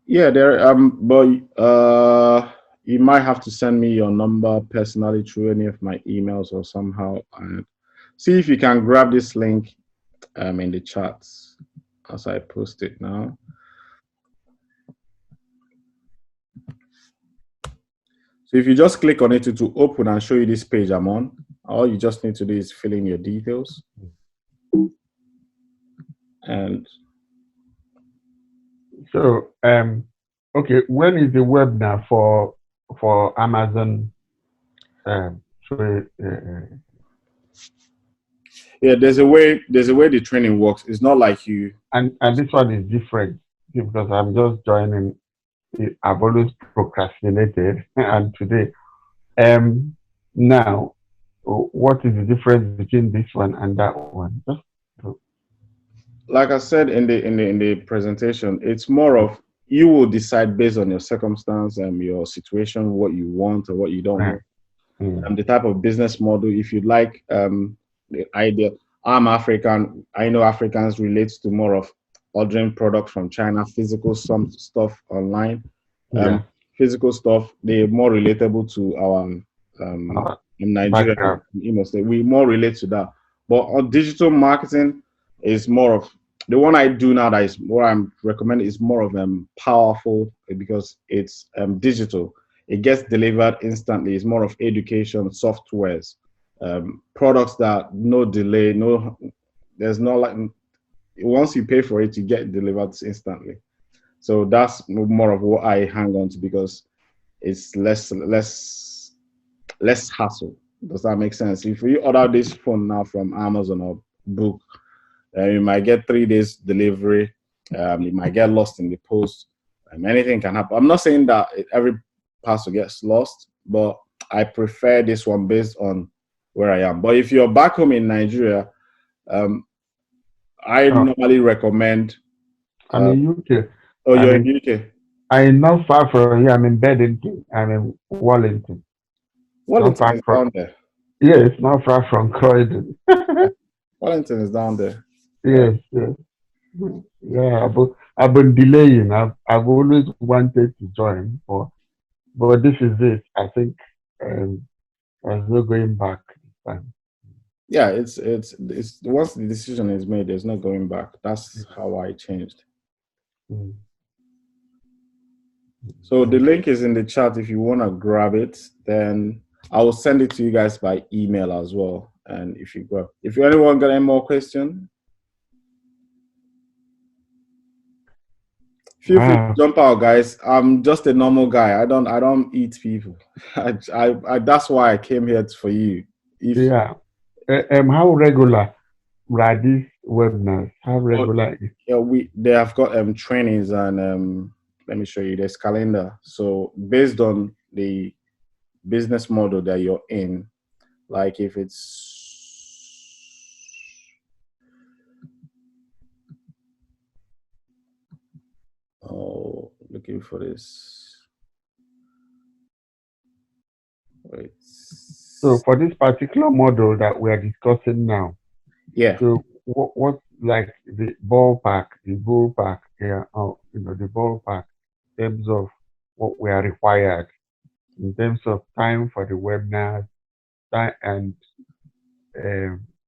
Yeah, there but you might have to send me your number personally through any of my emails or somehow, and see if you can grab this link in the chats as I post it now. So if you just click on it, it will open and show you this page I'm on. All you just need to do is fill in your details. And So, okay, when is the webinar for Amazon? So, yeah, there's a way the training works. It's not like you. and this one is different because I'm just joining. I've always procrastinated, and today, now, what is the difference between this one and that one? Just to, Like I said in the presentation, it's more of you will decide based on your circumstance and your situation what you want or what you don't want. The type of business model. If you like the idea, I'm African. I know Africans relate to more of ordering products from China, physical some stuff online. yeah. Physical stuff, they're more relatable to our in Nigeria, Background. we more relate to that. But on digital marketing is more of the one I do now that is what I'm recommending is more of powerful because it's digital. It gets delivered instantly. It's more of education, softwares, products that no delay, there's no like once you pay for it, you get delivered instantly. So that's more of what I hang on to because it's less hassle. Does that make sense? If you order this phone now from Amazon or Book, you might get 3 days delivery. You might get lost in the post. Anything can happen. I'm not saying that every parcel gets lost, but I prefer this one based on where I am. But if you're back home in Nigeria, I normally recommend. I'm in UK. Oh, you're in UK. I'm not far from here. I'm in Bedington. I'm in Wallington. Wellington is down there. Yeah, it's not far from Croydon. Wellington is down there. Yes, yes. Yeah, but I've been delaying. I've always wanted to join, but this is it. I think there's no going back this time. Yeah, it's once the decision is made, there's no going back. That's how I changed. So the link is in the chat. If you want to grab it, then I will send it to you guys by email as well. And if anyone got any more question, feel free to jump out, guys. I'm just a normal guy. I don't eat people. I that's why I came here for you. How regular are these webinars? How regular? Yeah, they have got trainings and let me show you this calendar. So based on the business model that you're in, like if it's looking for this. Wait. So for this particular model that we are discussing now, yeah. So what like the ballpark, yeah, the ballpark in terms of what we are required in terms of time for the webinar, time and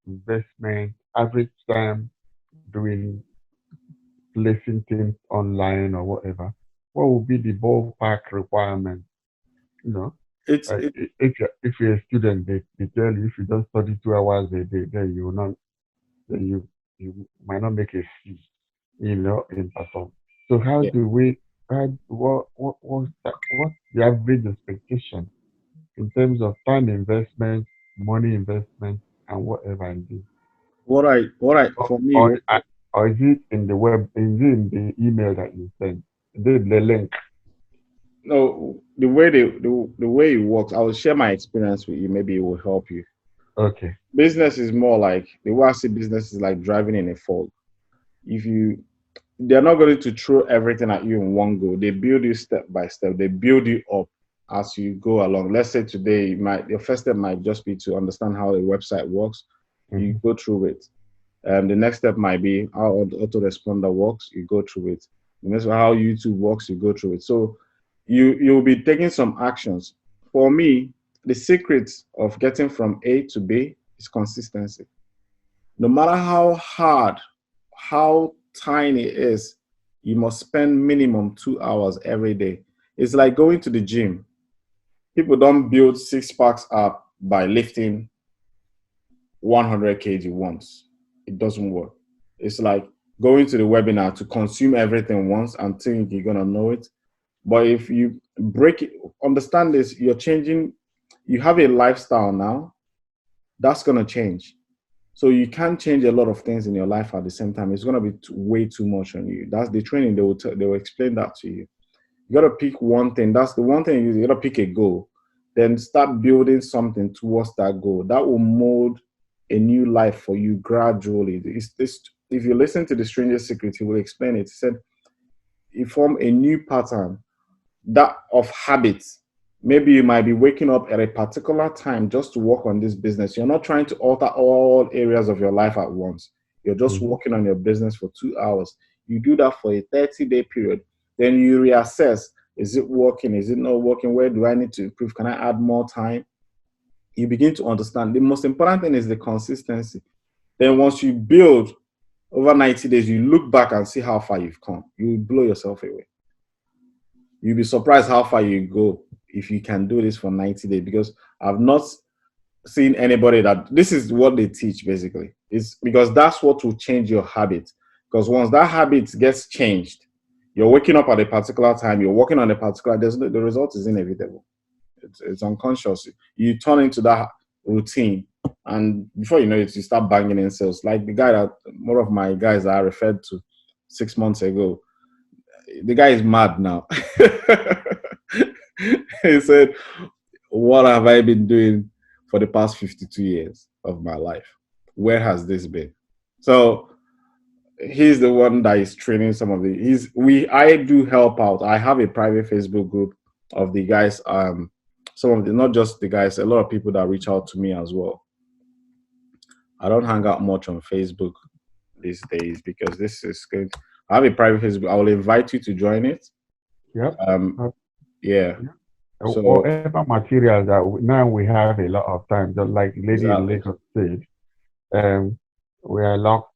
investment, average time doing placing things online or whatever. What would be the ballpark requirement? If you're a student, they tell you if you don't study 2 hours a day, then you will not. Then you might not make a fee, in person. So how do we? What's the average expectation in terms of time investment, money investment, and whatever I do? For me, or is it in the web? Is it in the email that you sent? The link. No, the way it works, I will share my experience with you. Maybe it will help you. Okay. Business is more like the way I see business is like driving in a fog. They're not going to throw everything at you in one go. They build you step by step. They build you up as you go along. Let's say today, your first step might just be to understand how a website works. You go through it. The next step might be how autoresponder works. You go through it. The next one, how YouTube works. You go through it. So you'll be taking some actions. For me, the secret of getting from A to B is consistency. No matter how hard, how tiny it is, you must spend minimum 2 hours every day. It's like going to the gym. People don't build six packs up by lifting 100 kg once. It doesn't work. It's like going to the webinar to consume everything once and think you're going to know it. But if you break it, understand this, you're changing, you have a lifestyle now, that's going to change. So you can't change a lot of things in your life at the same time. It's going to be way too much on you. That's the training. They will explain that to you. You got to pick one thing. That's the one thing. You got to pick a goal. Then start building something towards that goal. That will mold a new life for you gradually. If you listen to the Strangest Secret, he will explain it. He said, you form a new pattern that of habits. Maybe you might be waking up at a particular time just to work on this business. You're not trying to alter all areas of your life at once. You're just working on your business for 2 hours. You do that for a 30-day period. Then you reassess. Is it working? Is it not working? Where do I need to improve? Can I add more time? You begin to understand. The most important thing is the consistency. Then once you build over 90 days, you look back and see how far you've come. You will blow yourself away. You'll be surprised how far you go if you can do this for 90 days, because I've not seen anybody that this is what they teach basically. It's because that's what will change your habit. Because once that habit gets changed, you're waking up at a particular time, you're working on a particular, the result is inevitable. It's unconscious. You turn into that routine, and before you know it, you start banging in sales. Like the guy that more of my guys I referred to 6 months ago, the guy is mad now. He said, what have I been doing for the past 52 years of my life? Where has this been? So he's the one that is training some of the, I do help out. I have a private Facebook group of the guys, some of the, not just the guys, a lot of people that reach out to me as well. I don't hang out much on Facebook these days because this is good. I have a private Facebook. I will invite you to join it. Yep. Yeah. So, whatever material that now we have a lot of time, just like Lady in exactly. Lagos said, we are locked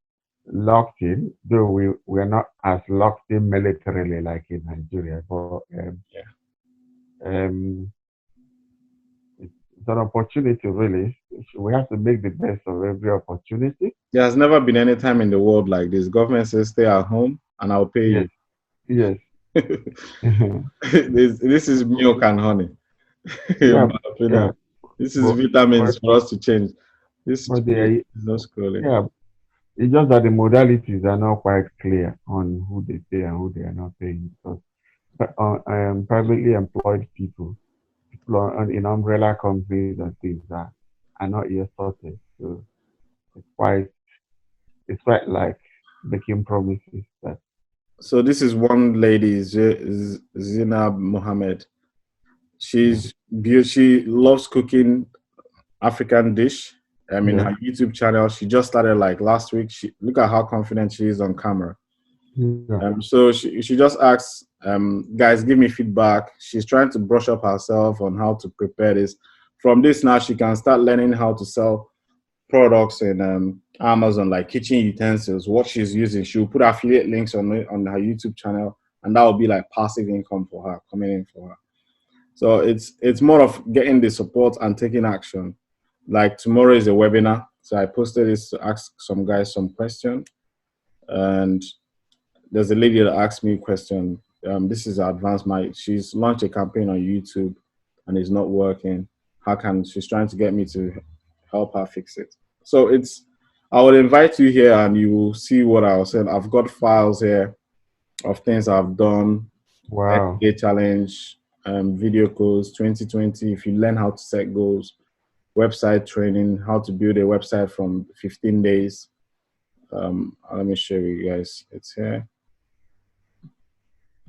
in, though we are not as locked in militarily like in Nigeria, but it's an opportunity really. We have to make the best of every opportunity. There has never been any time in the world like this. Government says stay at home and I'll pay you. Yes. this is milk and honey. Yeah, This is vitamins for us to change. This is not scrolling. Yeah, it's just that the modalities are not quite clear on who they pay and who they are not paying. Because privately employed people in umbrella companies and things that are not yet sorted. So it's quite like making promises that. So this is one lady, Zinab Mohammed. She loves cooking African dish. Her YouTube channel, she just started like last week. Look at how confident she is on camera. So she just asks, guys, give me feedback. She's trying to brush up herself on how to prepare this. From this now, she can start learning how to sell products in Amazon, like kitchen utensils, what she's using. She'll put affiliate links on her YouTube channel, and that will be like passive income for her, coming in for her. So it's more of getting the support and taking action. Like tomorrow is a webinar, so I posted this to ask some guys some questions, and there's a lady that asked me a question. This is advanced. She's launched a campaign on YouTube, and it's not working. She's trying to get me to help her fix it. So I will invite you here, and you will see what I was saying. I've got files here of things I've done. Wow. FBA challenge, video goals 2020. If you learn how to set goals, website training, how to build a website from 15 days. Let me show you guys. It's here.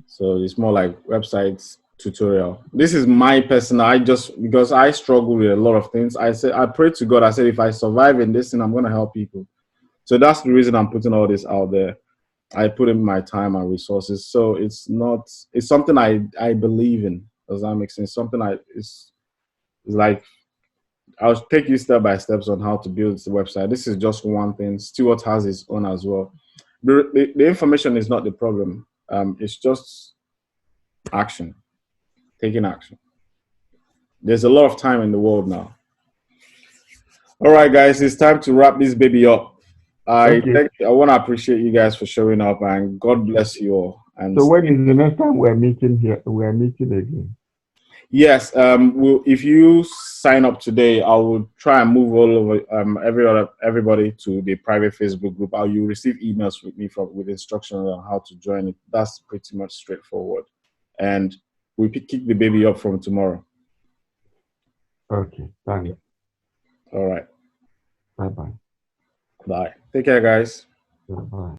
So it's more like websites tutorial. This is my personal. Because I struggle with a lot of things. I pray to God. I said, if I survive in this thing, I'm going to help people. So that's the reason I'm putting all this out there. I put in my time and resources. So it's something I believe in. Does that make sense? Something it's like, I'll take you step by steps on how to build the website. This is just one thing. Stuart has his own as well. The information is not the problem. It's just action, taking action. There's a lot of time in the world now. All right, guys, it's time to wrap this baby up. I want to appreciate you guys for showing up, and God bless you all. And so when is the next time we're meeting here? We're meeting again. Yes, if you sign up today, I will try and move all over everybody to the private Facebook group. You receive emails with me with instructions on how to join it. That's pretty much straightforward, and we kick the baby up from tomorrow. Okay, thank you. All right. Bye-bye. Bye. Take care, guys. Bye.